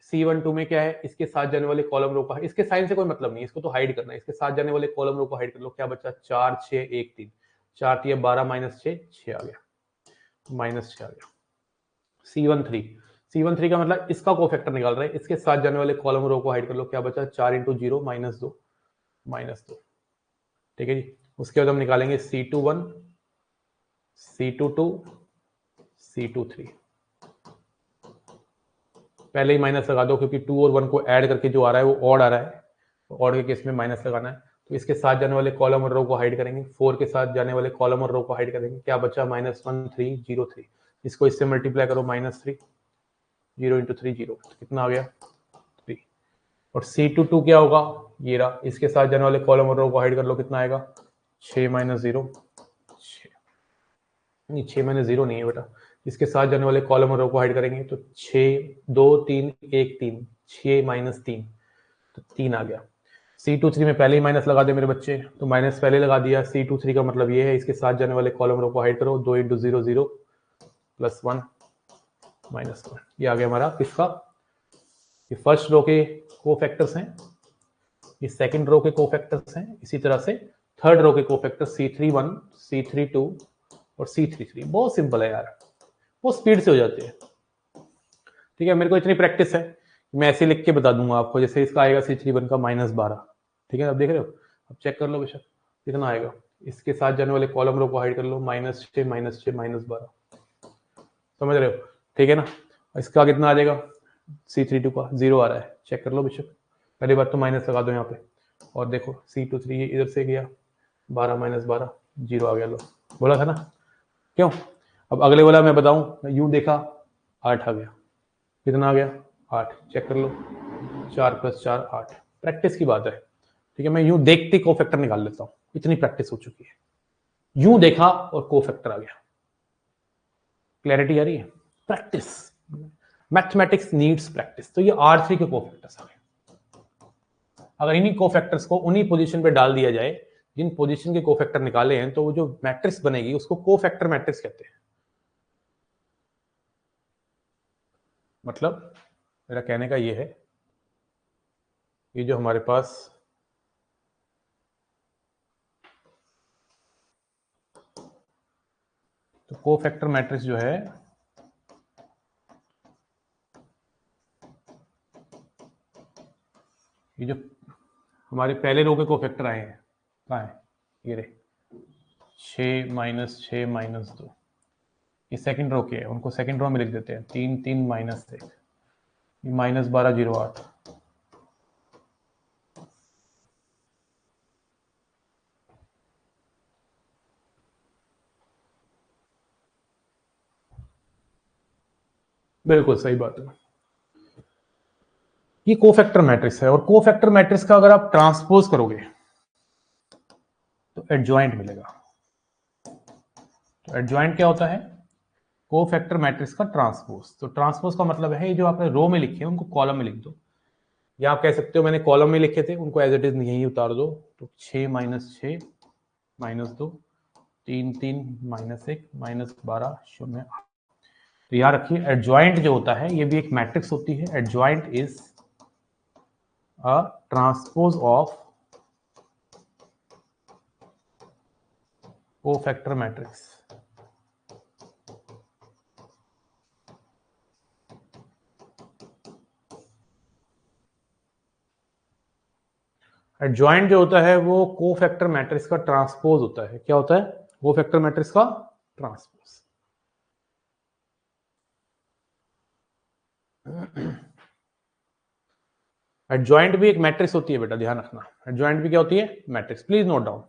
C12 में क्या है, इसके साथ जाने वाले कॉलम रो का, इसके साइन से कोई मतलब नहीं है, इसको तो हाइड करना है। इसके साथ जाने वाले कॉलम रो को हाइड कर लो, क्या बचा, 4 6 1 3, 4 3 12 -6 6 आ गया, -6 आ गया। C13 का मतलब इसका कोफैक्टर निकाल रहे हैं, इसके साथ जाने वाले कॉलम रो को हाइड कर लो, क्या बचा, 4 × 0 -2। ठीक है जी, उसके बाद हम निकालेंगे C21 C22 C23। पहले ही माइनस लगा दो, क्योंकि 2 और 1 को ऐड करके जो आ रहा है वो ऑड आ रहा है, तो ऑड के केस में माइनस लगाना है। तो इसके साथ जाने वाले कॉलम और रो को हाइड करेंगे, 4 के साथ जाने वाले कॉलम और रो को हाइड करेंगे, क्या बचा, -1 3 0 3। इसको इससे मल्टीप्लाई करो, -3 0 × 3 0, तो कितना आ गया, 3। और C22 क्या होगा, ये रहा, इसके साथ जाने वाले कॉलम और रो को हाइड कर लो, कितना आएगा, 6 - 0 6, नहीं 6 - 0 नहीं है बेटा, इसके साथ जाने वाले कॉलम और रो को हाइड करेंगे तो 6 2 3 1 3, 6 - 3, तो 3 आ गया। C23 में पहले ही माइनस लगा दे मेरे बच्चे, तो माइनस पहले लगा दिया। C23 का मतलब ये है, इसके साथ जाने वाले कॉलम रो को हाइड करो, 2 × 0 0 +1 -1, ये आ गया हमारा किसका, ये फर्स्ट रो के कोफैक्टर्स हैं, ये सेकंड रो के कोफैक्टर्स हैं। इसी तरह से थर्ड रो के कोफैक्टर C31 C32 और C33। बहुत सिंपल है यार, वो स्पीड से हो जाती है। ठीक है, मेरे को इतनी प्रैक्टिस है, मैं ऐसे लिख के बता दूंगा आपको। जैसे इसका आएगा C31 का -12। ठीक है, अब देख रहे हो, अब चेक कर लो बेशक कितना आएगा। इसके साथ जाने वाले कॉलम रो को हाइड कर लो, -6 -6 -12, समझ रहे हो। ठीक है ना, इसका कितना आ जाएगा, C32 का 0 आ रहा है, चेक कर लो बेशक। पहली बात तो माइनस लगा दो यहाँ पे, और देखो C23 ये इधर से गया, 12 माइनस 12 जीरो आ गया। लो बोला था ना, क्यों? अब अगले वाला मैं बताऊं, यूं देखा 8 आ गया, कितना आ गया 8, चेक कर लो, 4 + 4 8। प्रैक्टिस की बात है, ठीक है। मैं यूं देखते कोफैक्टर निकाल लेता हूं, इतनी प्रैक्टिस हो चुकी है। यूं देखा और कोफैक्टर आ गया। क्लैरिटी आ रही है? Practice, mathematics needs practice. तो ये R3 के कोफैक्टर्स आ गए। अगर इन्हीं कोफैक्टर्स को उन्हीं पोजीशन पे डाल दिया जाए जिन पोजीशन के कोफैक्टर निकाले हैं, तो वो जो मैट्रिक्स बनेगी उसको कोफैक्टर मैट्रिक्स कहते हैं। मतलब मेरा कहने का ये है, ये जो हमारे पास तो कोफैक्टर मैट्रिक्स जो है, ये जो हमारे पहले रो के कोफैक्टर आए हैं, कहाँ है ये रहे, 6 - 6 - 2, ये सेकंड रो के है, उनको सेकंड रो में लिख देते हैं। 3 3 -1, -12 0 8। बिल्कुल सही बात है। ये कोफैक्टर मैट्रिक्स है, और कोफैक्टर मैट्रिक्स का अगर आप ट्रांसपोज करोगे तो एडजॉइंट मिलेगा। तो एडजॉइंट क्या होता है? कोफैक्टर मैट्रिक्स का ट्रांसपोज। तो ट्रांसपोज का मतलब है जो आपने रो में लिखे हैं उनको कॉलम में लिख दो, या आप कह सकते हो मैंने कॉलम में लिखे थे उनको एज इट इज यहीं उतार दो। तो 6 - 6 -2, 3 3 -1 -12 0 8। तो याद रखिए एडजॉइंट जो होता है ये भी एक मैट्रिक्स होती है। Adjoint is a transpose of cofactor matrix. Adjoint जो होता है वो कोफैक्टर मैट्रिक्स का ट्रांसपोज होता है। क्या होता है? कोफैक्टर मैट्रिक्स का ट्रांसपोज। एडजॉइंट भी एक मैट्रिक्स होती है बेटा, ध्यान रखना। एडजॉइंट भी क्या होती है? मैट्रिक्स। Please note down.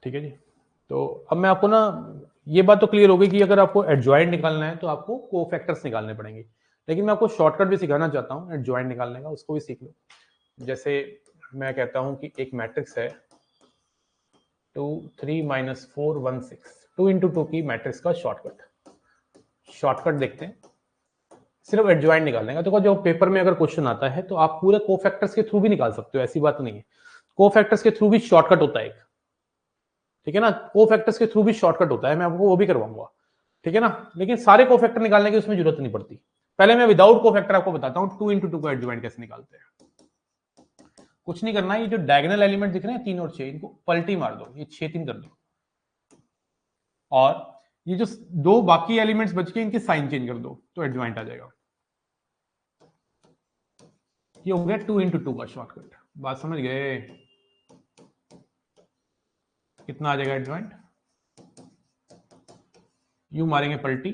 ठीक है जी। तो अब मैं आपको ना, ये बात तो क्लियर हो गई कि अगर आपको एडजॉइंट निकालना है तो आपको कोफैक्टर्स निकालने पड़ेंगे। लेकिन मैं आपको शॉर्टकट भी सिखाना चाहता हूँ एडजॉइंट निकालने का, उसको भी सीख लो। जैसे मैं कहता हूँ कि एक मैट्रिक्स है 2 3 - 4 1 6, 2 × 2 की मैट्रिक्स का शॉर्टकट देखते हैं। सिर्फ एडजॉइंट निकालने का। तो जो पेपर में अगर क्वेश्चन आता है तो आप पूरे कोफैक्टर्स के थ्रू भी निकाल सकते हो, ऐसी बात नहीं है। कोफैक्टर्स के थ्रू भी शॉर्टकट होता है एक, ठीक है ना, कोफैक्टर्स के थ्रू भी शॉर्टकट होता है, मैं आपको वो भी करवाऊंगा, ठीक है ना। लेकिन सारे कोफैक्टर निकालने की उसमें जरूरत नहीं पड़ती। पहले मैं विदाउट कोफैक्टर आपको बताता हूं 2 into 2 का एडजॉइंट कैसे निकालते हैं। कुछ नहीं करना, ये जो डायगोनल एलिमेंट दिख रहे हैं 3 और 6, इनको पलटी मार दो, ये 6 3 कर दो, और ये जो दो बाकी एलिमेंट्स बच के इनके साइन चेंज कर दो, तो एडजॉइंट आ जाएगा। ये हो गया 2 into 2 का शॉर्टकट। बात समझ गए? कितना आ जाएगा एडजॉइंट? यू मारेंगे पलटी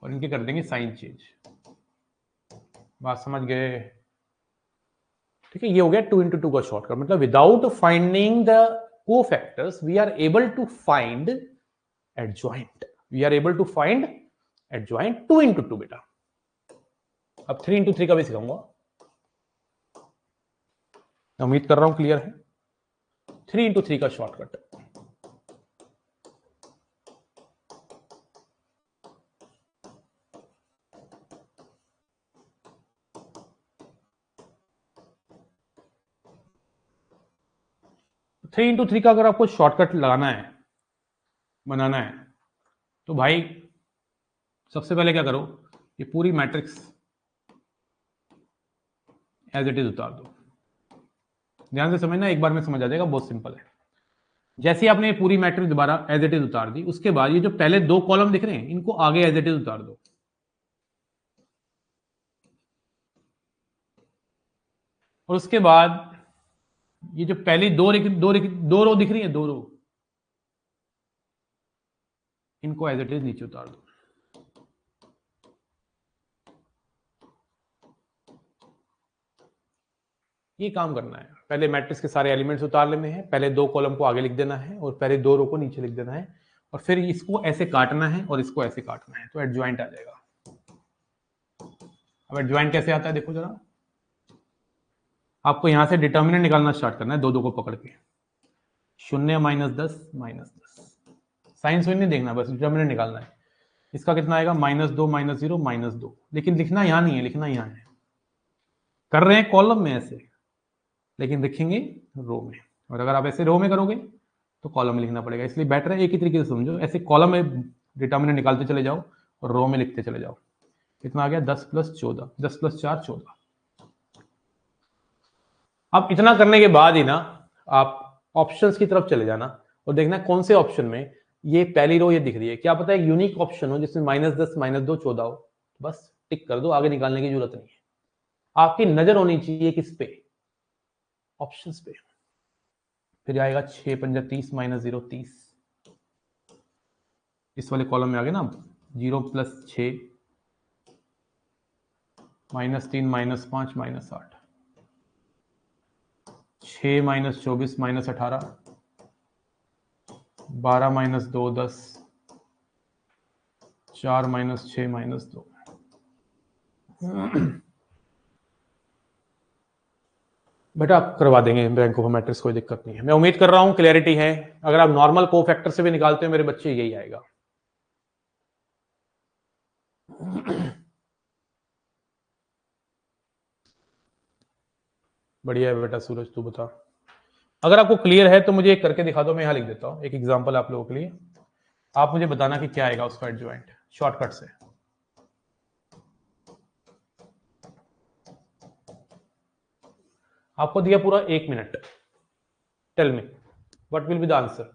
और इनके कर देंगे साइन चेंज। बात समझ गए? ठीक है, ये हो गया 2 into 2 का शॉर्टकट। मतलब without finding the cofactors we are able to find adjoint. We are able to find adjoint 2 into 2 बेटा। अब 3 into 3 का भी सिखाऊंगा, उम्मीद कर रहा हूं क्लियर है। 3 into 3 का शॉर्टकट, थ्री इंटू थ्री का अगर आपको शॉर्टकट लगाना है, बनाना है, तो भाई सबसे पहले क्या करो, ये पूरी मैट्रिक्स एज इट इज उतार दो। ध्यान से समझना, एक बार में समझ आ जाएगा, बहुत सिंपल है। जैसे आपने ये पूरी मैट्रिक्स दोबारा एज इट इज उतार दी, उसके बाद ये जो पहले दो कॉलम दिख रहे हैं इनको आगे एज इट इज उतार दो, और उसके बाद ये जो पहली दो रो दिख रही है, दो रो, इनको एज इट इज नीचे उतार दो। ये काम करना है, पहले मैट्रिक्स के सारे एलिमेंट्स उतार लेने हैं, पहले दो कॉलम को आगे लिख देना है और पहले दो रो को नीचे लिख देना है, और फिर इसको ऐसे काटना है और इसको ऐसे काटना है, तो एडजॉइंट आ जाएगा। अब एडजॉइंट कैसे आता है देखो जरा। आपको यहां से डिटर्मिनेंट निकालना स्टार्ट करना है, दो दो को पकड़ के, 0 -10 -10, साइन सुइन नहीं देखना, बस डिटर्मिनेंट निकालना है। इसका कितना आएगा, -2 -0 -2, लेकिन लिखना यहां नहीं है, लिखना यहां है। कर रहे हैं कॉलम में ऐसे, लेकिन लिखेंगे रो में, और अगर आप ऐसे रो में करोगे तो कॉलम में लिखना पड़ेगा। इसलिए बेटर है एक ही तरीके से समझो, ऐसे कॉलम में डिटर्मिनेंट निकालते चले जाओ और रो में लिखते चले जाओ। कितना आ गया, 10 + 14, 10 + 4 14। अब इतना करने के बाद ही ना आप ऑप्शंस की तरफ चले जाना और देखना कौन से ऑप्शन में ये पहली रो ये दिख रही है। क्या पता है यूनिक ऑप्शन हो जिसमें -10 -2 14 हो, बस टिक कर दो, आगे निकालने की जरूरत नहीं है। आपकी नजर होनी चाहिए किस पे, ऑप्शंस पे। फिर आएगा 6 × 30 -0 30, इस वाले कॉलम में आ गए ना, 0 + 6 -3 -5 -8, 6 - 24 -18, 12 - 2 10, 4 - 6 - 2। बेटा आप करवा देंगे बैंक ऑफ मैट्रिक्स, कोई दिक्कत नहीं है। मैं उम्मीद कर रहा हूं क्लैरिटी है। अगर आप नॉर्मल को फैक्टर से भी निकालते हो मेरे बच्चे, यही आएगा। बढ़िया है बेटा सूरज, तू बता। अगर आपको क्लियर है तो मुझे एक करके दिखा दो, मैं यहां लिख देता हूं एक एग्जांपल आप लोगों के लिए। आप मुझे बताना कि क्या आएगा उसका एडजॉइंट शॉर्टकट से। आपको दिया पूरा 1 minute, tell me what will be the answer.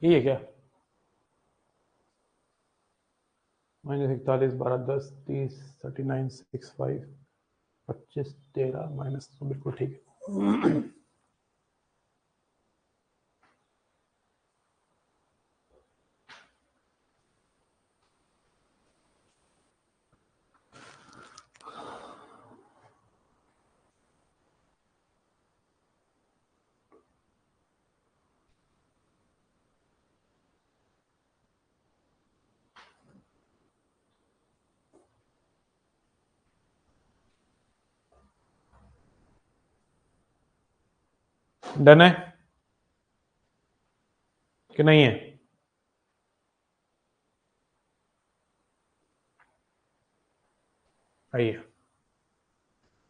यही है क्या? -41, 12, 10, 30, 39, 65, 25, 13 माइनस, तो बिल्कुल ठीक है। डन है कि नहीं है? आइए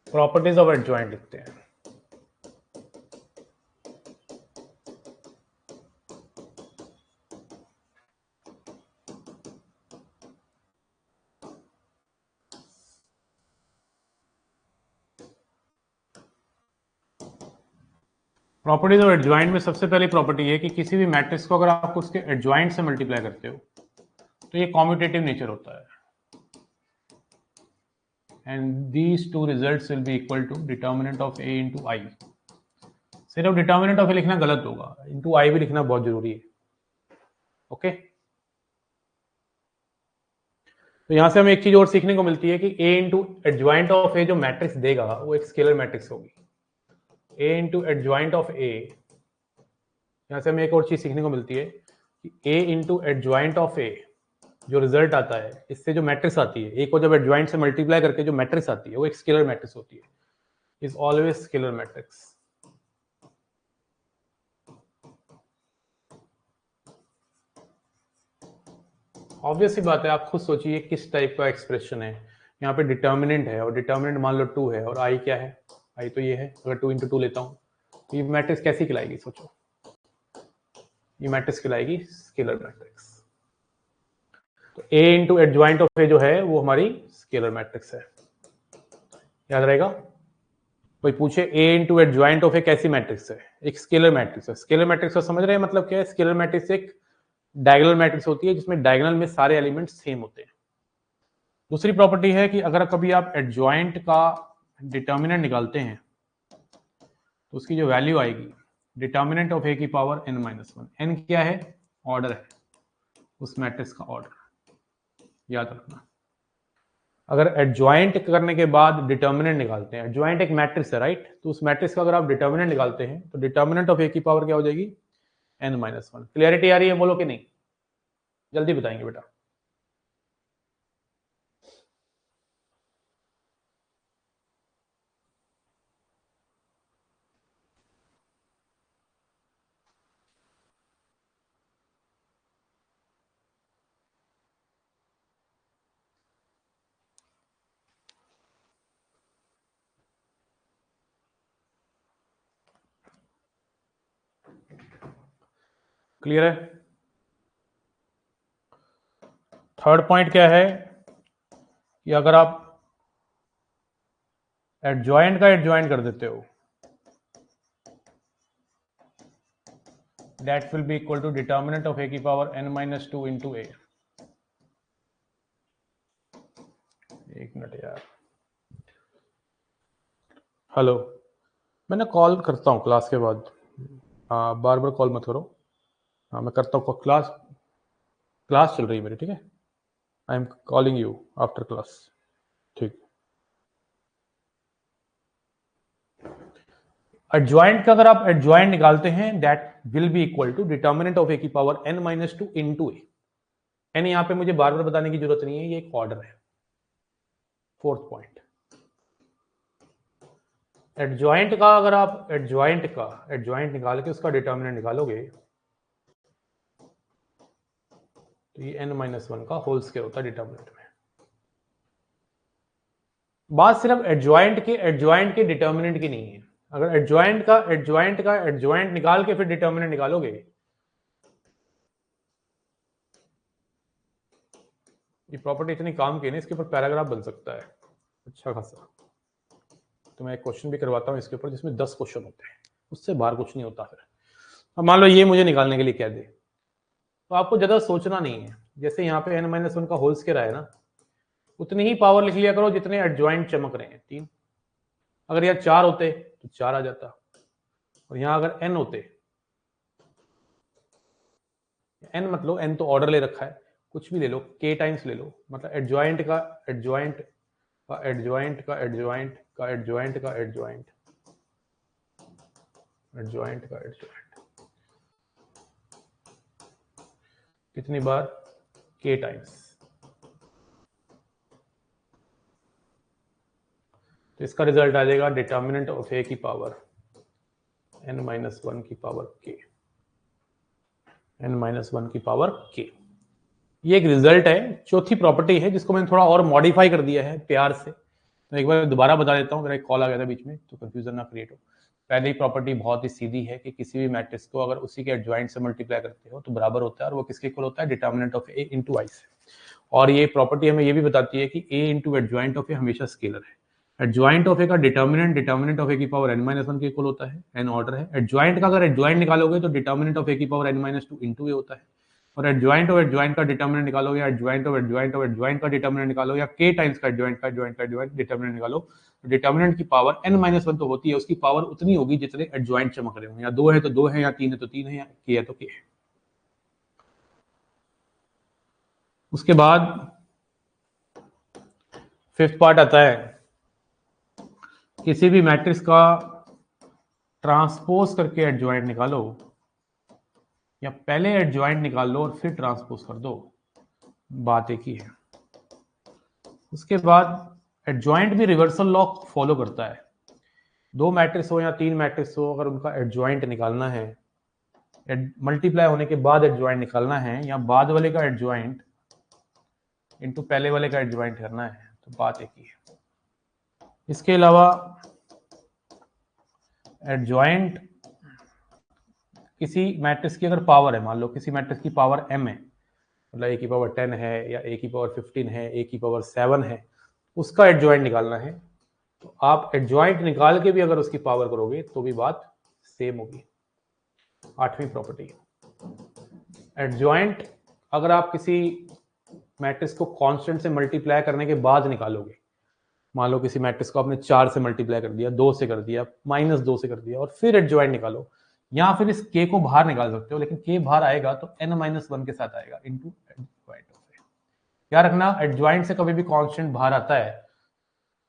प्रॉपर्टीज ऑफ एडजॉइंट लिखते हैं। प्रॉपर्टीज ऑफ एडजॉइंट में सबसे पहली प्रॉपर्टी है कि किसी भी मैट्रिक्स को अगर आप उसके एडजॉइंट से मल्टीप्लाई करते हो तो ये कॉम्यूटेटिव नेचर होता है, and these two results will be equal to determinant of A into I. सिर्फ डिटर्मिनेंट ऑफ ए लिखना गलत होगा, इनटू आई भी लिखना बहुत जरूरी है। ओके, तो यहां से हमें एक चीज और सीखने को मिलती है कि ए इंटू एडजॉइंट ऑफ ए जो मैट्रिक्स देगा वो एक स्केलर मैट्रिक्स होगी। ए इंटू एडजॉइंट ऑफ ए, यहां से हमें एक और चीज सीखने को मिलती है कि ए इंटू एडजॉइंट ऑफ ए जो रिजल्ट आता है, इससे जो मैट्रिक्स आती है, ए को जब एडजॉइंट से मल्टीप्लाई करके जो मैट्रिक्स आती है वो एक स्केलर मैट्रिक्स होती है, is always scalar matrix. Obvious सी बात है, आप खुद सोचिए किस टाइप का एक्सप्रेशन है। यहाँ पे डिटर्मिनेंट है और डिटर्मिनेंट मान लो 2 है और आई क्या है? आई तो ये है। अगर 2 इंटू 2 लेता हूँ तो ये मैट्रिक्स कैसी कहलाएगी? सोचो, ये मैट्रिक्स कहलाएगी स्केलर मैट्रिक्स। तो ए इंटू एडजॉइंट ऑफ ए जो है वो हमारी स्केलर मैट्रिक्स है, याद रहेगा। कोई पूछे ए इंटू एडजॉइंट ऑफ ए कैसी मैट्रिक्स है? एक स्केलर मैट्रिक्स है। स्केलर मैट्रिक्स का समझ रहे हैं मतलब क्या है? स्केलर मैट्रिक्स एक डायगोनल मैट्रिक्स होती है जिसमें डायगोनल में सारे एलिमेंट सेम होते हैं। दूसरी प्रॉपर्टी है कि अगर कभी आप एडजॉइंट का डिटर्मिनेंट निकालते हैं तो उसकी जो वैल्यू आएगी डिटर्मिनेंट ऑफ ए की पावर n-1। n क्या है? ऑर्डर है, उस मैट्रिक्स का ऑर्डर, याद रखना। अगर एडजॉइंट करने के बाद डिटर्मिनेंट निकालते हैं, एडजॉइंट एक मैट्रिक्स है राइट, तो उस मैट्रिक्स का अगर आप डिटर्मिनेंट निकालते हैं तो डिटर्मिनेंट ऑफ ए की पावर क्या हो जाएगी? n-1। क्लियरिटी आ रही है? बोलो कि नहीं, जल्दी बताएंगे बेटा। क्लियर है? थर्ड पॉइंट क्या है कि अगर आप एडजॉइंट का एडजॉइंट कर देते हो, that will be equal to determinant of a की पावर n-2 into a। एक मिनट यार, हेलो, मैंने कॉल करता हूँ क्लास के बाद। बार बार कॉल मत करो। हाँ मैं करता हूँ, क्लास चल रही है मेरी, ठीक है। I am calling you after class, ठीक। एडजॉइंट का अगर आप एडजॉइंट निकालते हैं that will be equal to determinant of a की power n-2 into a। N यहाँ पे मुझे बार बार बताने की जरूरत नहीं है, ये एक ऑर्डर है। फोर्थ पॉइंट, एडजॉइंट का अगर आप एडजॉइंट निकाल के उसका डिटर्मिनेंट निकालोगे तो ये n-1 का होल स्क्वायर होता है डिटर्मिनेंट में। बात सिर्फ एडजॉइंट के डिटर्मिनेंट की नहीं है। अगर एडजॉइंट निकाल के फिर डिटर्मिनेंट निकालोगे, ये प्रॉपर्टी इतनी काम की है ना, इसके ऊपर पैराग्राफ बन सकता है अच्छा खासा। तो मैं एक क्वेश्चन भी करवाता हूँ इसके ऊपर जिसमें 10 क्वेश्चन होते हैं, उससे बाहर कुछ नहीं होता। फिर अब मान लो ये मुझे निकालने के लिए कह दे तो आपको ज्यादा सोचना नहीं है। जैसे यहाँ पे n-1 का होल स्क्वायर आया ना, उतनी ही पावर लिख लिया करो जितने एडजॉइंट चमक रहे हैं, 3। अगर यहाँ 4 होते तो 4 आ जाता, और यहाँ अगर n होते, n मतलब n तो ऑर्डर ले रखा है, कुछ भी ले लो, k टाइम्स ले लो, मतलब एडजॉइंट का एडजॉइंट का एडजॉइंट का एडजॉइंट का एडजॉइंट का एडजॉइंट एडजॉइंट का एडजॉइंट, कितनी बार? k times. तो इसका रिजल्ट आ जाएगा डिटर्मिनेंट ऑफ a की पावर n-1 की पावर k, n-1 की पावर k। ये एक रिजल्ट है, चौथी प्रॉपर्टी है जिसको मैंने थोड़ा और मॉडिफाई कर दिया है प्यार से। तो एक बार दोबारा बता देता हूँ, मेरा एक कॉल आ गया था बीच में, तो कंफ्यूजन ना क्रिएट हो। पहली प्रॉपर्टी बहुत ही सीधी है कि किसी भी मैट्रिक्स को अगर उसी के एडजॉइंट से मल्टीप्लाई करते हो तो बराबर होता है, और वो किसके इक्वल होता है? डिटर्मिनेंट ऑफ a इंटू आई से। और ये प्रॉपर्टी हमें ये भी बताती है कि a into adjoint of a हमेशा स्केलर है। एडजॉइंट ऑफ ए का डिटर्मिनेंट ऑफ ए की पावर n-1 के इक्वल होता है, n ऑर्डर है। एडजॉइंट का अगर एडजॉइंट निकालोगे तो डिटर्मिनेंट ऑफ ए की पावर n-2 इंटू ए होता है, और एडजॉइंट ऑफ एडजॉइंट का डिटर्मिनेंट निकालोगे, adjoint of adjoint of adjoint का डिटर्मिनेंट निकालो, या k टाइम्स का एडजॉइंट का एडजॉइंट का एडजॉइंट डिटर्मिनेंट निकालो, डिटर्मिनेंट की पावर n-1 तो होती है, उसकी पावर उतनी होगी जितने एडजॉइंट चमक रहे हो, या 2 है तो 2 है, या 3 है तो 3 है, या k है तो k है। उसके बाद फिफ्थ पार्ट आता है, किसी भी मैट्रिक्स का ट्रांसपोज करके एडजॉइंट निकालो, या पहले एडजॉइंट निकाल लो और फिर ट्रांसपोज कर दो, बात एक ही है। उसके बाद एडजॉइंट भी रिवर्सल लॉ फॉलो करता है। 2 मैट्रिक्स हो या 3 मैट्रिक्स हो, अगर उनका एडजॉइंट निकालना है, मल्टीप्लाई होने के बाद एडजॉइंट निकालना है, या बाद वाले का एडजॉइंट इनटू पहले वाले का एडजॉइंट करना है, तो बात एक ही है। इसके अलावा एडजॉइंट किसी मैट्रिक्स की अगर पावर है, मान लो किसी मैट्रिक्स की पावर m है, मतलब a की पावर 10 है, या a की पावर 15 है, a की पावर 7 है, उसका एडजॉइंट निकालना है, तो आप एडजॉइंट निकाल के भी अगर उसकी पावर करोगे तो भी बात सेम होगी। 8वीं प्रॉपर्टी, एडजॉइंट अगर आप किसी मैट्रिक्स को कांस्टेंट से मल्टीप्लाई करने के बाद निकालोगे, मान लो किसी मैट्रिक्स को आपने 4 से मल्टीप्लाई कर दिया, 2 से कर दिया, -2 से कर दिया, और फिर एडजॉइंट निकालो, या फिर इस k को बाहर निकाल सकते हो, लेकिन k बाहर आएगा तो n-1 के साथ आएगा इनटू एडजॉइंट ऑफ ए। याद रखना एडजॉइंट से कभी भी कांस्टेंट बाहर आता है,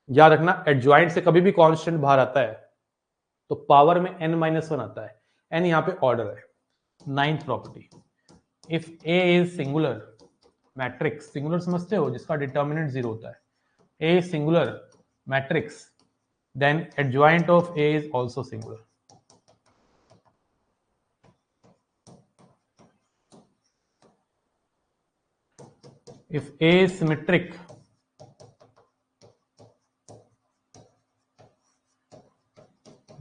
याद रखना एडजॉइंट से कभी भी कांस्टेंट बाहर आता है तो पावर में n-1 आता है, n यहाँ पे ऑर्डर है। 9th property, if a is singular matrix, singular समझते हो, जिसका डिटर्मिनेंट 0 होता है, a is singular matrix, then adjoint of A is also singular. If A is symmetric,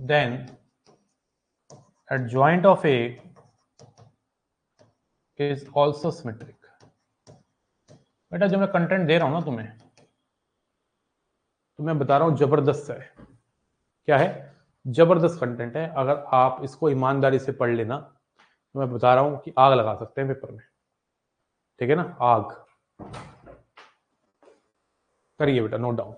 then adjoint of A is also symmetric. बेटा जो मैं content दे रहा हूं ना तुम्हें, तो मैं बता रहा हूं जबरदस्त है। क्या है? जबरदस्त कंटेंट है। अगर आप इसको ईमानदारी से पढ़ लेना तो मैं बता रहा हूं कि आग लगा सकते हैं पेपर में। ठीक है ना? आग। करिए बेटा नोट डाउन।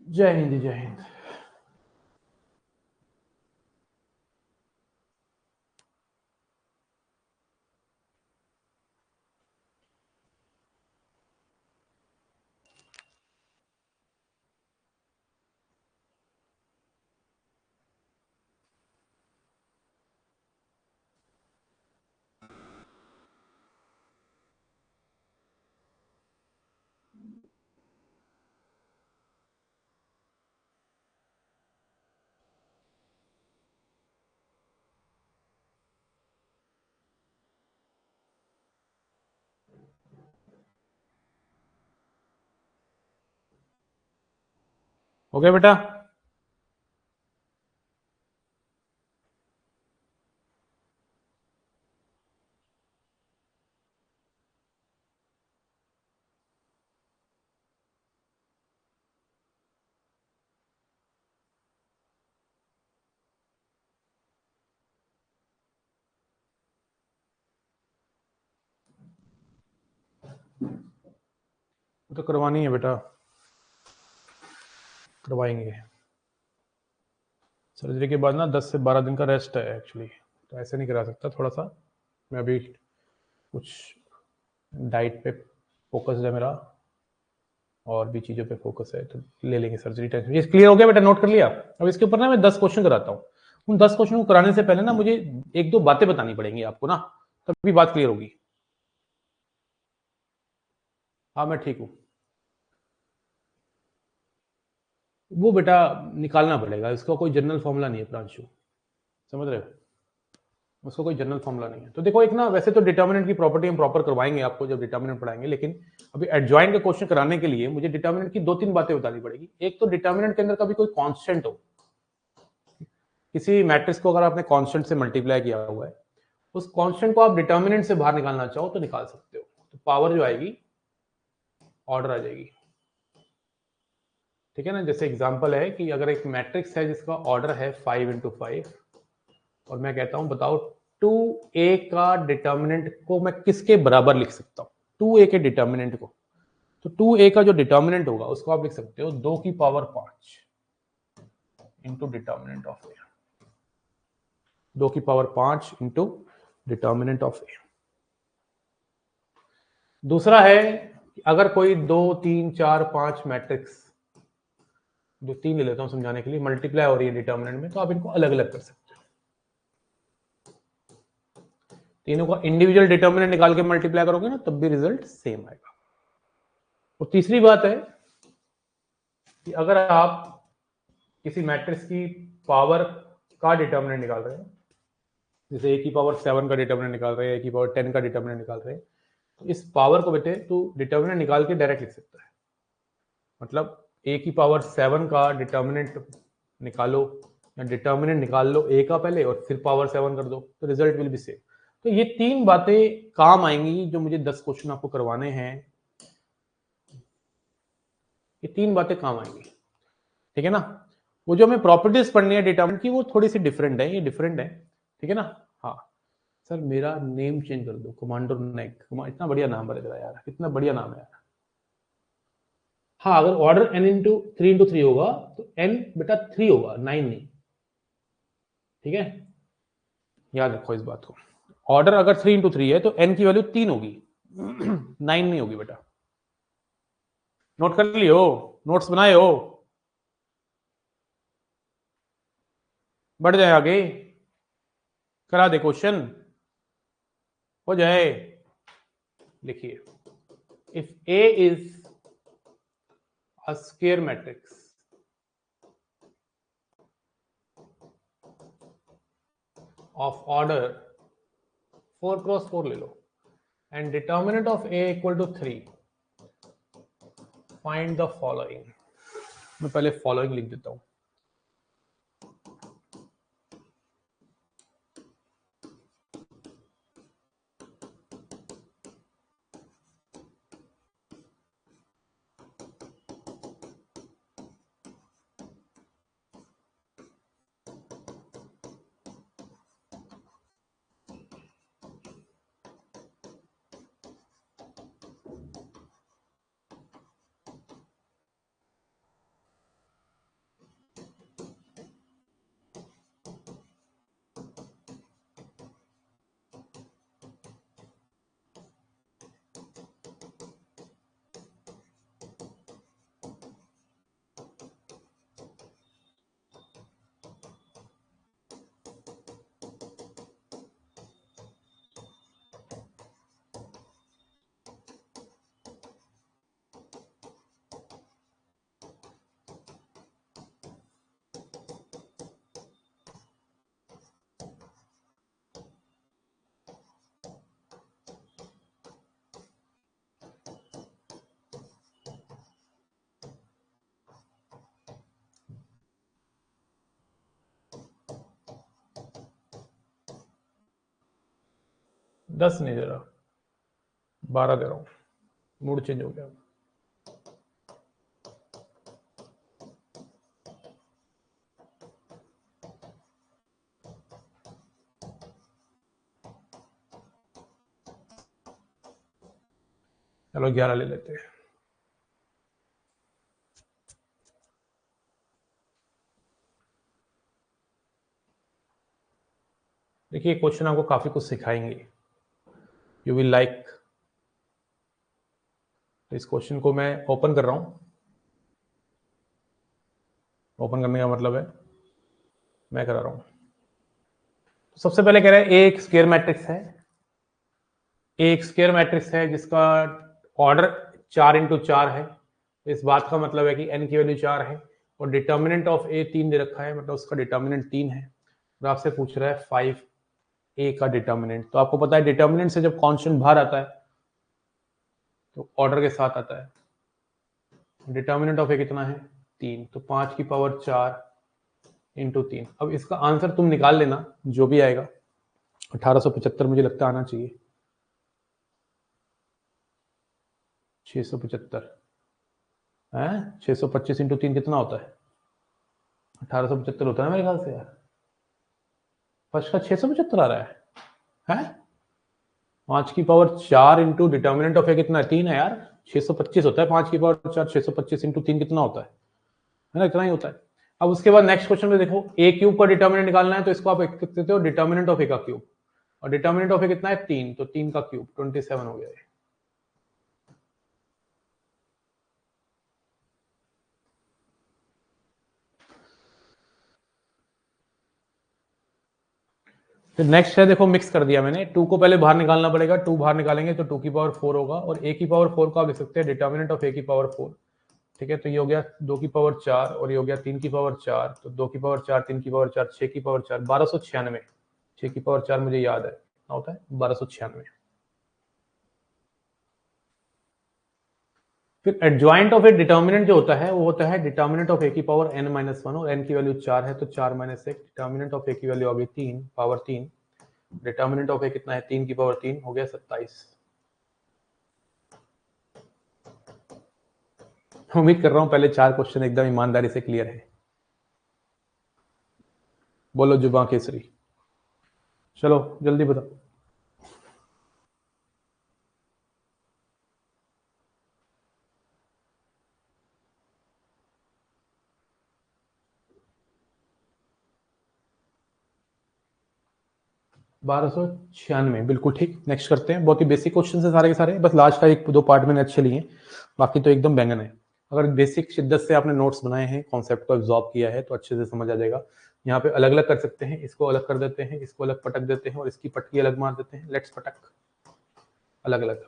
जय हिंद, जय हिंद। हो गया बेटा? तो करवानी है बेटा, करवाएंगे। सर्जरी के बाद ना 10 से 12 दिन का रेस्ट है एक्चुअली, तो ऐसे नहीं करा सकता। थोड़ा सा मैं अभी कुछ डाइट पे फोकस है मेरा, और भी चीज़ों पे फोकस है, तो ले लेंगे सर्जरी। टेंशन, ये क्लियर हो गया बेटा, नोट कर लिया। अब इसके ऊपर ना मैं 10 क्वेश्चन कराता हूँ। उन 10 क्वेश्चन को कराने से पहले ना मुझे एक दो बातें बतानी पड़ेंगी आपको ना, तभी बात क्लियर होगी। हाँ मैं ठीक हूँ। वो बेटा निकालना पड़ेगा, इसका कोई जनरल फॉर्मूला नहीं है प्रांशु, समझ रहे हो? उसका कोई जनरल फॉर्मूला नहीं है। तो देखो, एक ना वैसे तो डिटर्मिनेंट की प्रॉपर्टी हम प्रॉपर करवाएंगे आपको जब डिटर्मिनेंट पढ़ाएंगे, लेकिन अभी एडजॉइंट का क्वेश्चन कराने के लिए मुझे डिटर्मिनेंट की 2-3 बातें बतानी पड़ेगी। एक तो डिटर्मिनेंट के अंदर कभी कोई कांस्टेंट हो, किसी मैट्रिक्स को अगर आपने कांस्टेंट से मल्टीप्लाई किया हुआ है, उस कांस्टेंट को आप डिटर्मिनेंट से बाहर निकालना चाहो तो निकाल सकते हो। तो पावर जो आएगी ऑर्डर आ जाएगी, ठीक है ना। जैसे एग्जांपल है कि अगर एक मैट्रिक्स है जिसका ऑर्डर है 5 इंटू 5, और मैं कहता हूं बताओ 2a का डिटर्मिनेंट को मैं किसके बराबर लिख सकता हूं, 2a के डिटर्मिनेंट को। तो 2a का जो डिटर्मिनेंट होगा उसको आप लिख सकते हो 2 की पावर 5 इंटू डिटर्मिनेंट ऑफ ए, 2 की पावर 5 इंटू डिटर्मिनेंट ऑफ ए। दूसरा है अगर कोई 2 3 4 5 मैट्रिक्स, जो 3 ले लेता हूं समझाने के लिए, मल्टीप्लाई हो रही है डिटर्मिनेंट में, तो आप इनको अलग अलग कर सकते हो। तीनों का इंडिविजुअल डिटर्मिनेंट निकाल के मल्टीप्लाई करोगे ना, तब भी रिजल्ट सेम आएगा। और तीसरी बात है कि अगर आप किसी मैट्रिक्स की पावर का डिटर्मिनेंट निकाल रहे हैं, जैसे ए की पावर 7 का डिटर्मिनेंट निकाल रहे हैं, ए की पावर 10 का डिटर्मिनेंट निकाल रहे हैं, तो इस पावर को बेटे तू डिटर्मिनेंट निकाल के डायरेक्ट लिख सकता है। मतलब ए की पावर 7 का डिटर्मिनेंट निकालो, या डिटर्मिनेंट निकाल लो ए का पहले और फिर पावर 7 कर दो, तो रिजल्ट विल बी सेम। तो ये 3 बातें काम आएंगी जो मुझे 10 क्वेश्चन आपको करवाने हैं। ये 3 बातें काम आएंगी, ठीक है ना। वो जो हमें प्रॉपर्टीज पढ़नी है डिटर्मिनेंट की, वो थोड़ी सी डिफरेंट है, ये डिफरेंट है, ठीक है ना। हाँ सर मेरा नेम चेंज कर दो, कमांडो नेक, इतना बढ़िया नाम बन रहा है यार, कितना बढ़िया नाम है यार। हाँ अगर ऑर्डर n इंटू 3 होगा तो n बेटा 3 होगा, 9 नहीं, ठीक है। याद रखो इस बात को, ऑर्डर अगर 3 इंटू 3 है तो n की वैल्यू 3 होगी 9 नहीं होगी बेटा। नोट कर लियो, नोट्स बनाए हो, बढ़ जाए आगे, करा दे क्वेश्चन, हो जाए। लिखिए, if a is a square matrix of order 4 cross 4 ले लो and determinant of a equal to 3, find the following। मैं पहले फॉलोइंग लिख देता हूं। दस नहीं दे रहा, 12 दे रहा हूं, मूड चेंज हो गया। चलो 11 ले लेते हैं। देखिए क्वेश्चन आपको काफी कुछ सिखाएंगे, यू विल लाइक। इस क्वेश्चन को मैं ओपन कर रहा हूं। ओपन करने का मतलब है मैं करा रहा हूं। सबसे पहले कह रहा है एक स्क्वायर मैट्रिक्स है, एक स्क्वायर मैट्रिक्स है जिसका ऑर्डर 4x4 है। इस बात का मतलब है कि n की वैल्यू 4 है और डिटर्मिनेंट ऑफ a 3 दे रखा है, मतलब उसका डिटर्मिनेंट 3 है और आपसे पूछ रहा है 5a का डिटर्मिनेंट। तो आपको पता है डिटर्मिनेंट से जब कांस्टेंट बाहर आता है तो ऑर्डर के साथ आता है। डिटर्मिनेंट ऑफ a कितना है 3, तो 5 की पावर 4 इंटू 3। अब इसका आंसर तुम निकाल लेना जो भी आएगा। 1875 मुझे लगता आना चाहिए। 675 है, 625 इंटू 3 कितना होता है? 1875 होता है मेरे ख्याल से यार। फर्स्ट का 675 आ रहा है? 5 की पावर 4 इंटू डिटर्मिनेंट ऑफ ए कितना है 3 है यार। 625 होता है, 5 की पावर 4 625 इंटू 3 कितना होता है ना? इतना ही होता है। अब उसके बाद नेक्स्ट क्वेश्चन में देखो ए क्यूब का डिटर्मिनेंट निकालना है, तो इसको आप लिख सकते हो डिटर्मिनेंट ऑफ ए का क्यूब, और डिटर्मिनेंट ऑफ ए कितना है 3, तो 3 का क्यूब 27 हो गया है। फिर नेक्स्ट है, देखो मिक्स कर दिया मैंने। 2 को पहले बाहर निकालना पड़ेगा, 2 बाहर निकालेंगे तो 2 की पावर 4 होगा, और a की पावर 4 को आप लिख सकते हैं डिटर्मिनेंट ऑफ a की पावर 4। ठीक है, तो ये हो गया 2 की पावर 4 और ये हो गया 3 की पावर 4, तो 2 की पावर 4 3 की पावर 4 6 की पावर 4 1296। 6 की पावर 4 मुझे याद है कितना होता है 1296। फिर एडजॉइंट ऑफ ए डिटर्मिनेंट जो होता है वो होता है डिटर्मिनेंट ऑफ ए की पावर n-1, और n की वैल्यू 4 है तो 4 - 1। डिटर्मिनेंट ऑफ ए की वैल्यू आ गई 3 पावर 3। डिटर्मिनेंट ऑफ ए कितना है 3 की पावर 3 हो गया 27। उम्मीद कर रहा हूं पहले 4 क्वेश्चन एकदम ईमानदारी से क्लियर है। बोलो जुबान केसरी, चलो जल्दी बताओ। ₹1296, बिल्कुल ठीक। नेक्स्ट करते हैं। बहुत ही बेसिक क्वेश्चन है सारे के सारे, बस लास्ट का एक दो पार्ट मैंने अच्छे लिए, बाकी तो एकदम बैंगन है। अगर बेसिक शिद्दत से आपने नोट्स बनाए हैं, कॉन्सेप्ट को एब्जॉर्ब किया है तो अच्छे से समझ आ जाएगा। यहाँ पे अलग अलग कर सकते हैं, इसको अलग कर देते हैं, इसको अलग पटक देते हैं और इसकी पटकी अलग मार देते हैं। लेट्स पटक अलग अलग।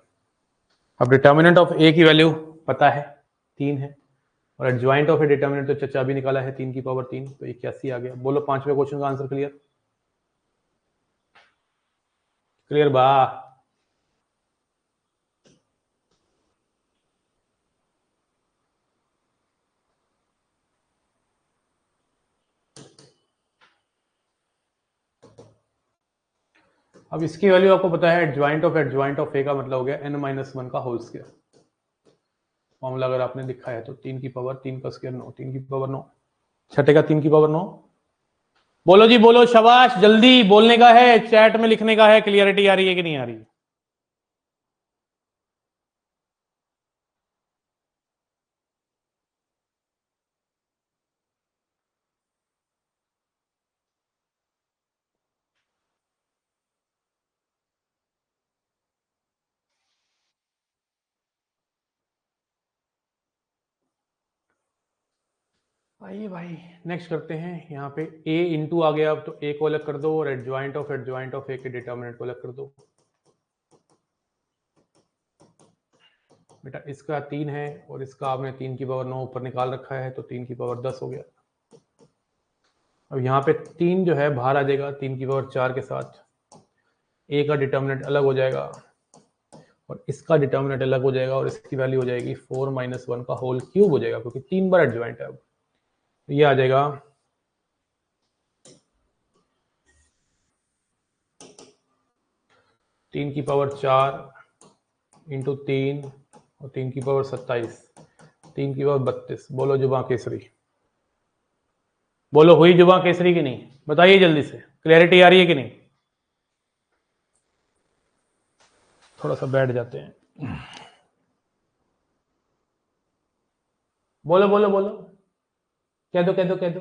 अब डिटर्मिनेंट ऑफ ए की वैल्यू पता है 3 है, और एडजॉइंट ऑफ ए डिटर्मिनेंट तो चचा भी निकाला है 3 की पावर 3, तो 81 आ गया। बोलो 5वें क्वेश्चन का आंसर क्लियर? क्लियर बा? अब इसकी वैल्यू आपको पता है एडजॉइंट ऑफ ए का मतलब हो गया n-1 का होल स्क्वायर। फॉर्मूला अगर आपने लिखा है तो 3 की पावर 3 का स्क्वायर 9, 3 की पावर 9, छठे का 3 की पावर 9। बोलो जी बोलो, शाबाश, जल्दी बोलने का है, चैट में लिखने का है। क्लियरिटी आ रही है कि नहीं आ रही? आइए भाई नेक्स्ट करते हैं। यहाँ पे a इंटू आ गया, अब तो a को अलग कर दो और एडजॉइंट ऑफ a के डिटर्मिनेंट को अलग कर दो। बेटा इसका 3 है और इसका आपने 3 की पावर 9 ऊपर निकाल रखा है, तो 3 की पावर 10 हो गया। अब यहाँ पे 3 जो है बाहर आ जाएगा 3 की पावर 4 के साथ, a का डिटर्मिनेंट अलग हो जाएगा और इसका डिटर्मिनेंट अलग हो जाएगा, और इसकी वैल्यू हो जाएगी 4 - 1 का होल क्यूब हो जाएगा, क्योंकि 3 बार एडजॉइंट है। अब ये आ जाएगा 3 की पावर 4 इंटू 3 और 3 की पावर 27, 3 की पावर 32। बोलो जुबान केसरी, बोलो हुई जुबान केसरी की नहीं? बताइए जल्दी से, क्लैरिटी आ रही है कि नहीं? थोड़ा सा बैठ जाते हैं। बोलो बोलो बोलो, कह दो कह दो कह दो।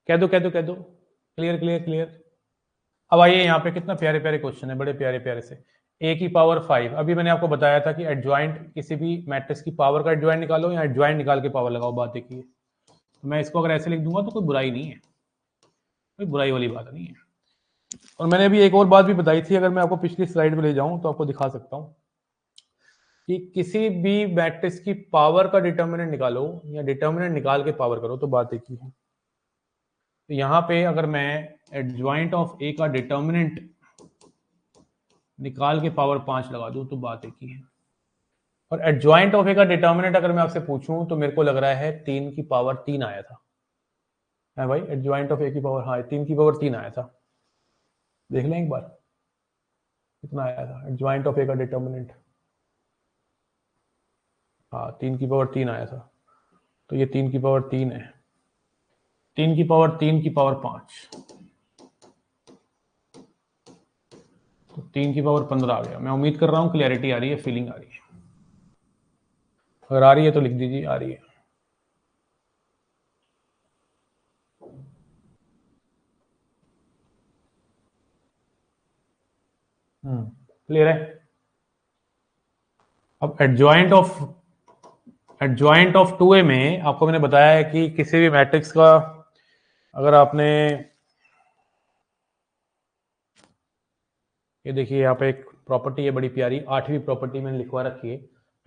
कह दो कह दो कह दो, क्लियर क्लियर क्लियर। अब आइए यहाँ पे, कितना प्यारे प्यारे क्वेश्चन है, बड़े प्यारे प्यारे से। a की पावर 5, अभी मैंने आपको बताया था कि एडजॉइंट किसी भी मैट्रिक्स की पावर का एडजॉइंट निकालो या एडजॉइंट निकाल के पावर लगाओ, बात एक ही है। तो मैं इसको अगर ऐसे लिख दूंगा तो कोई बुराई नहीं है, कोई बुराई वाली बात नहीं है। और मैंने अभी एक और बात भी बताई थी, अगर मैं आपको पिछली स्लाइड में ले जाऊं तो आपको दिखा सकता हूं कि किसी भी मैट्रिक्स की पावर का डिटर्मिनेंट निकालो या डिटर्मिनेंट निकाल के पावर करो तो बात एक ही है। तो यहाँ पे अगर मैं एडजॉइंट ऑफ ए का डिटर्मिनेंट निकाल के पावर 5 लगा दूं तो बात एक ही है। और एडजॉइंट ऑफ ए का डिटर्मिनेंट अगर मैं आपसे पूछूं तो मेरे को लग रहा है 3 की पावर 3 आया था, है भाई? एडजॉइंट ऑफ ए की पावर, हाँ 3 की पावर 3 आया था। देख लें एक बार कितना आया था एडजॉइंट ऑफ ए का डिटर्मिनेंट। हाँ 3 की पावर 3 आया था। तो ये 3 की पावर 3 है, 3 की पावर 3 की पावर 5, तो 3 की पावर 15 आ गया। मैं उम्मीद कर रहा हूँ क्लियरिटी आ रही है, फीलिंग आ रही है। अगर आ रही है तो लिख दीजिए आ रही है। क्लियर है। अब एडजॉइंट ऑफ 2a में आपको मैंने बताया है कि किसी भी मैट्रिक्स का अगर आपने, ये देखिए यहाँ पे एक प्रॉपर्टी है बड़ी प्यारी, 8वीं प्रॉपर्टी मैंने लिखवा रखी है।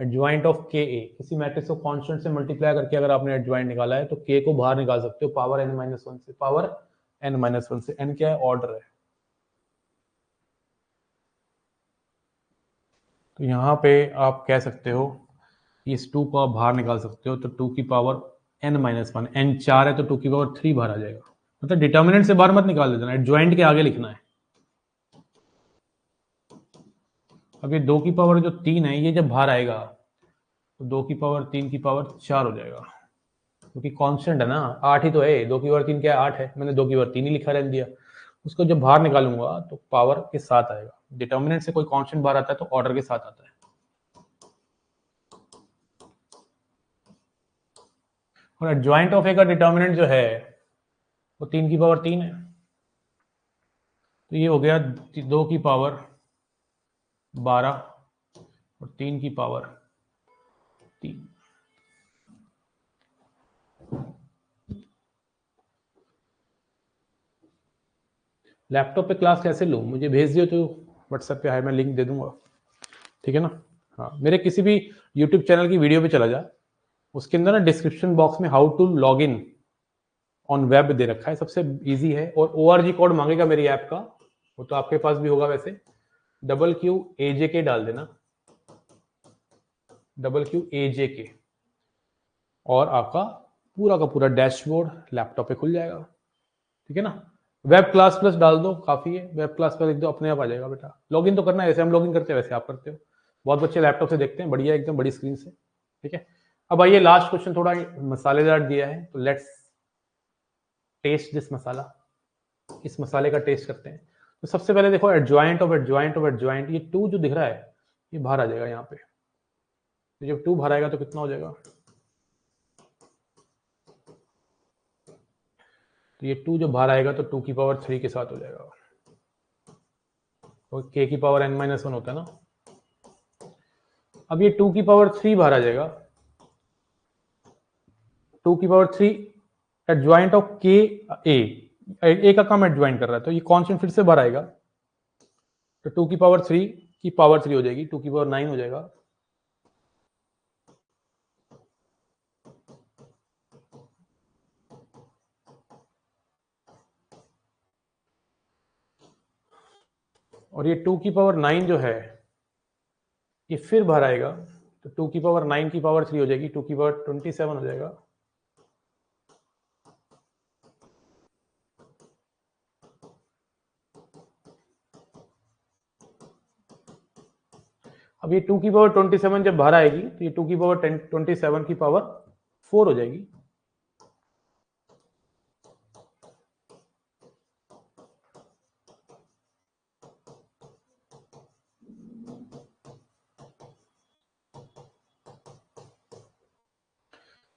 एडजॉइंट ऑफ के ए, किसी मैट्रिक्स को कांस्टेंट से मल्टीप्लाई करके अगर आपने एडजॉइंट निकाला है तो के को बाहर निकाल सकते हो पावर n-1 से। पावर n-1 से, n क्या है? ऑर्डर है। तो यहाँ पे आप कह सकते हो इस 2 को आप बाहर निकाल सकते हो, तो 2 की पावर n-1, n 4 है तो 2 की पावर 3 बाहर आ जाएगा। मतलब डिटर्मिनेंट से बाहर मत निकाल देना, एडजॉइंट के आगे लिखना है। अब ये 2 की पावर जो 3 है ये जब बाहर आएगा तो 2 की पावर 3 की पावर 4 हो जाएगा, क्योंकि कांस्टेंट है ना, 8 ही तो है। 2 की पावर 3 क्या है? 8 है। मैंने 2 की पावर 3 ही लिखा रहने दिया। उसको जब बाहर निकालूंगा तो पावर के साथ आएगा। डिटर्मिनेंट से कोई कांस्टेंट बाहर आता है तो ऑर्डर के साथ आता है। और एडजॉइंट ऑफ ए का डिटर्मिनेंट जो है वो 3 की पावर 3 है। तो ये हो गया 2 की पावर 12 और 3 की पावर 3। लैपटॉप पे क्लास कैसे लूँ? मुझे भेज दियो तो व्हाट्सएप पे, हाय मैं लिंक दे दूंगा, ठीक है ना? हाँ, मेरे किसी भी यूट्यूब चैनल की वीडियो पे चला जा, उसके अंदर ना डिस्क्रिप्शन बॉक्स में how to log in on web दे रखा है, सबसे इजी है। और ORG कोड मांगेगा मेरी ऐप का, वो तो आपके पास भी होगा वैसे। QQAJK डाल देना, QQAJK, और आपका पूरा का पूरा डैशबोर्ड लैपटॉप पे खुल जाएगा, ठीक है ना? वेब क्लास प्लस डाल दो, काफी है। वेब क्लास प्लस लिख दो, अपने आप आ जाएगा बेटा। लॉगिन तो करना है, जैसे हम लॉगिन करते हैं वैसे आप करते हो। बहुत बच्चे लैपटॉप से देखते हैं, बढ़िया एकदम बड़ी स्क्रीन से, ठीक है। अब आइए लास्ट क्वेश्चन, थोड़ा मसालेदार दिया है, तो लेट्स टेस्ट दिस मसाला। इस मसाले का टेस्ट करते हैं। तो सबसे पहले देखो adjoint of adjoint of adjoint, ये 2 जो दिख रहा है ये बाहर आ जाएगा यहाँ पे। तो जब 2 बाहर आएगा तो कितना हो जाएगा? तो ये 2 जब बाहर आएगा तो 2 की पावर 3 के साथ हो जाएगा। तो k की पावर n-1 होता है ना। अब ये 2 की पावर 3 बाहर आ जाएगा, 2 की पावर 3 एडजॉइंट ऑफ के ए का काम एडजॉइंट कर रहा है, तो ये कॉन्स्टेंट फिर से बाहर आएगा। तो 2 की पावर 3 की पावर 3 हो जाएगी, 2 की पावर 9 हो जाएगा। और ये 2 की पावर 9 जो है ये फिर बाहर आएगा, तो 2 की पावर 9 की पावर 3 हो जाएगी, 2 की पावर 27 हो जाएगा। अब ये 2 की पावर 27 जब बाहर आएगी तो ये 2 की पावर 27 की पावर 4 हो जाएगी।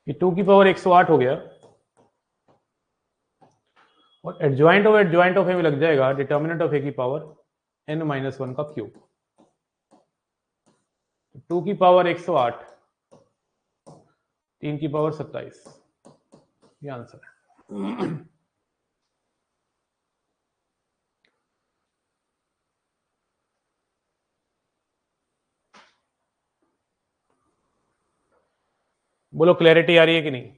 ये 2 की पावर 108 हो गया। और एडजॉइंट ऑफ ए में लग जाएगा डिटर्मिनेंट ऑफ ए की पावर n-1 का क्यूब, 2 की पावर 108, 3 की पावर 27, ये आंसर है। बोलो क्लैरिटी आ रही है कि नहीं?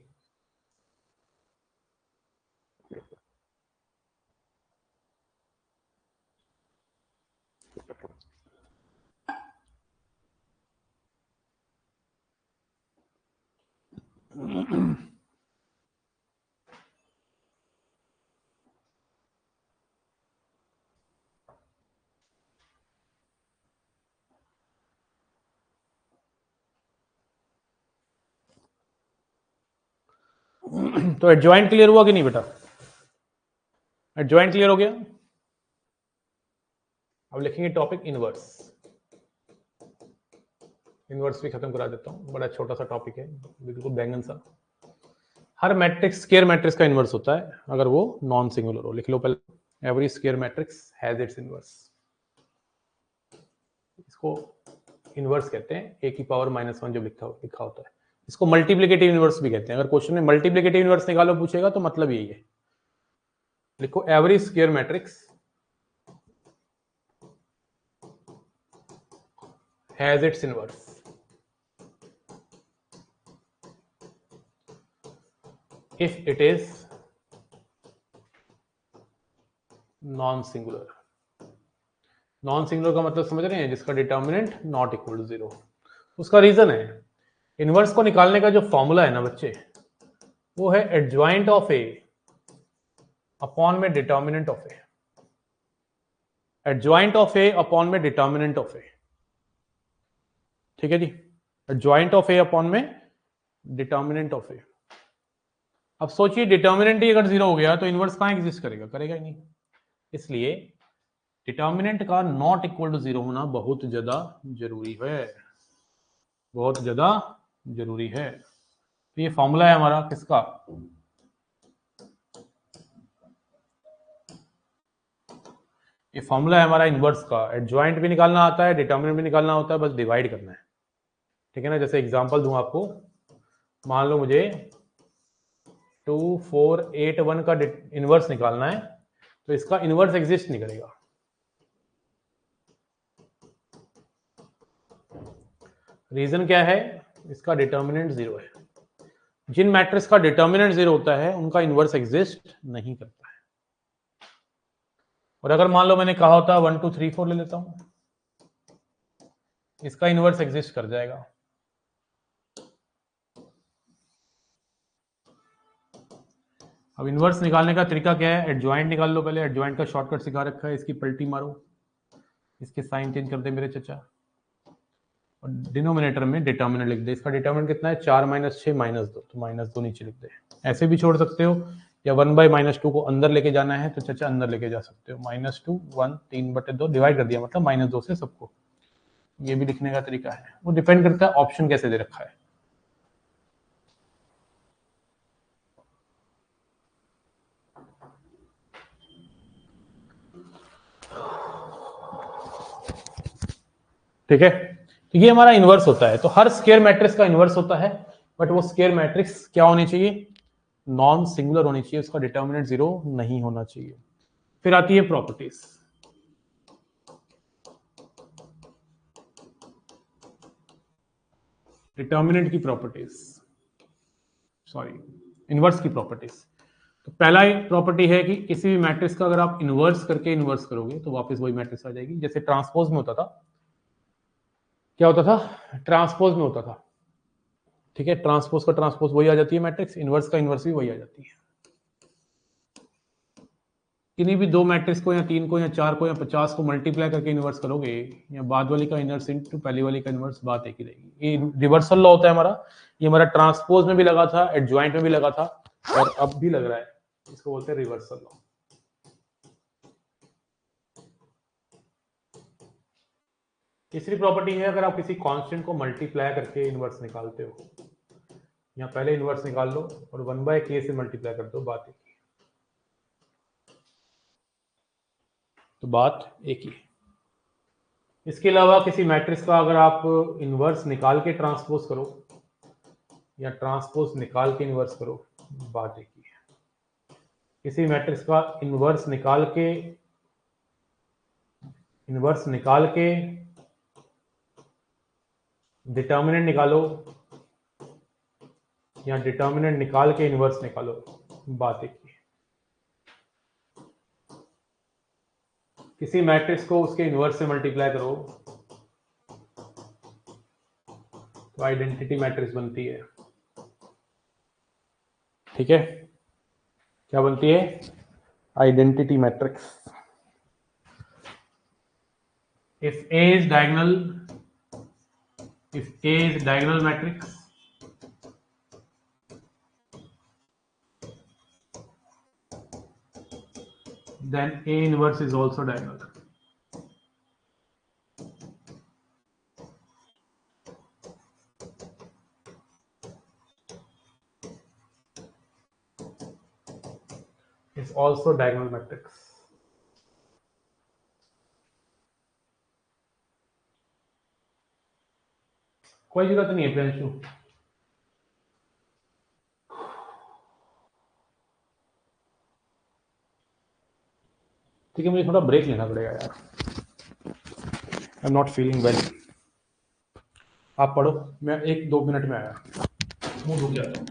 तो एडजॉइंट क्लियर हुआ कि नहीं बेटा? एडजॉइंट क्लियर हो गया? अब लिखेंगे टॉपिक इनवर्स। इनवर्स भी खत्म करा देता हूं, बड़ा छोटा सा टॉपिक है, बिल्कुल बैंगन सा। हर मैट्रिक्स स्क्वायर मैट्रिक्स का इनवर्स होता है अगर वो नॉन सिंगुलर हो। लिख लो पहले, every square matrix has its inverse. इसको इनवर्स कहते हैं, ए की पावर -1 जो लिखा होता है। इसको मल्टीप्लिकेटिव इनवर्स भी कहते हैं। अगर क्वेश्चन में मल्टीप्लिकेटिव इनवर्स निकालो पूछेगा तो मतलब यही है। लिखो every square matrix has its inverse. if it is non singular. Non singular का मतलब समझ रहे हैं, जिसका डिटर्मिनेंट नॉट इक्वल टू 0। उसका रीजन है, इनवर्स को निकालने का जो फॉर्मूला है ना बच्चे, वो है एडजॉइंट ऑफ ए अपॉन में determinant of A. Adjoint of A upon में डिटर्मिनेंट ऑफ ए, ठीक है जी। एडजॉइंट ऑफ ए अपॉन में डिटर्मिनेंट ऑफ ए। अब सोचिए डिटर्मिनेंट ही अगर 0 हो गया तो इनवर्स कहां एग्जिस्ट करेगा? करेगा ही नहीं। इसलिए डिटर्मिनेंट का नॉट इक्वल टू 0 होना बहुत ज्यादा जरूरी है, बहुत ज्यादा जरूरी है। तो ये फॉर्मूला है हमारा किसका? ये फॉर्मूला है हमारा इनवर्स का। एडजॉइंट भी निकालना आता है, डिटर्मिनेंट भी निकालना होता है, बस डिवाइड करना है, ठीक है ना। जैसे एग्जांपल दूं आपको, मान लो मुझे 2481 का इनवर्स निकालना है, तो इसका इनवर्स एग्जिस्ट नहीं करेगा। रीजन क्या है? इसका डिटर्मिनेंट 0 है। जिन मैट्रिक्स का डिटर्मिनेंट 0 होता है उनका इनवर्स एग्जिस्ट नहीं करता है। और अगर मान लो मैंने कहा होता 1 2 3 4 ले लेता हूं, इसका इनवर्स एग्जिस्ट कर जाएगा। अब इनवर्स निकालने का तरीका क्या है? एडजॉइंट निकाल लो पहले। एडजॉइंट का शॉर्टकट सिखा रखा है, इसकी पलटी मारो, इसके साइन चेंज कर दे मेरे चचा, और डिनोमिनेटर में डिटर्मिनेंट लिख दे। इसका डिटर्मिनेंट कितना है? 4 - 6 -2, तो -2 नीचे लिख दे। ऐसे भी छोड़ सकते हो, या 1/-2 को अंदर लेके जाना है तो चचा अंदर लेके जा सकते हो। -2 1 3/2 डिवाइड कर दिया, मतलब -2 से सबको। ये भी लिखने का तरीका है, वो डिपेंड करता है ऑप्शन कैसे दे रखा है। ठीक है, तो ये हमारा इनवर्स होता है। तो हर स्क्वायर मैट्रिक्स का इनवर्स होता है, बट वो स्क्वायर मैट्रिक्स क्या होनी चाहिए? नॉन सिंगुलर होनी चाहिए, उसका डिटर्मिनेंट 0 नहीं होना चाहिए। फिर आती है प्रॉपर्टीज। डिटर्मिनेंट की प्रॉपर्टीज, सॉरी इनवर्स की प्रॉपर्टीज। तो पहला प्रॉपर्टी है कि किसी भी मैट्रिक्स का अगर आप इनवर्स करके इनवर्स करोगे तो वापस वही मैट्रिक्स आ जाएगी। जैसे ट्रांसपोज में होता था, क्या होता था? ट्रांसपोज में होता था, ठीक है। ट्रांसपोज का ट्रांसपोज वही आ जाती है मैट्रिक्स, इनवर्स का इनवर्स भी वही आ जाती है। किन्हीं भी दो मैट्रिक्स को या 3 को या 4 को या 50 को मल्टीप्लाई करके इनवर्स करोगे, या बाद वाली का इनवर्स इनटू पहली वाली का इनवर्स, बात एक ही रहेगी। ये रिवर्सल लॉ होता है हमारा। ये हमारा ट्रांसपोज में भी लगा था, एडजॉइंट में भी लगा था, और अब भी लग रहा है। इसको बोलते हैं रिवर्सल लॉ। तीसरी प्रॉपर्टी है, अगर आप किसी कांस्टेंट को मल्टीप्लाई करके इनवर्स निकालते हो, या पहले इनवर्स निकाल लो और 1/k से मल्टीप्लाई कर दो, बात एक ही। तो बात एक ही है। इसके अलावा किसी मैट्रिक्स का अगर आप इन्वर्स निकाल के ट्रांसपोज करो या ट्रांसपोज निकाल के इन्वर्स करो, बात एक ही है। किसी मैट्रिक्स का इन्वर्स निकाल के डिटर्मिनेंट निकालो या डिटर्मिनेंट निकाल के इन्वर्स निकालो, बात एक ही है। किसी मैट्रिक्स को उसके इन्वर्स से मल्टीप्लाई करो तो आइडेंटिटी मैट्रिक्स बनती है। ठीक है, क्या बनती है? Identity matrix. If A is diagonal matrix, then A inverse is also diagonal. Is also diagonal matrix. कोई जरूरत नहीं है प्रियांशु। ठीक है, मुझे थोड़ा ब्रेक लेना पड़ेगा यार, I am not feeling well. आप पढ़ो, मैं 1-2 मिनट में आया, मुंह धो के आता हूँ।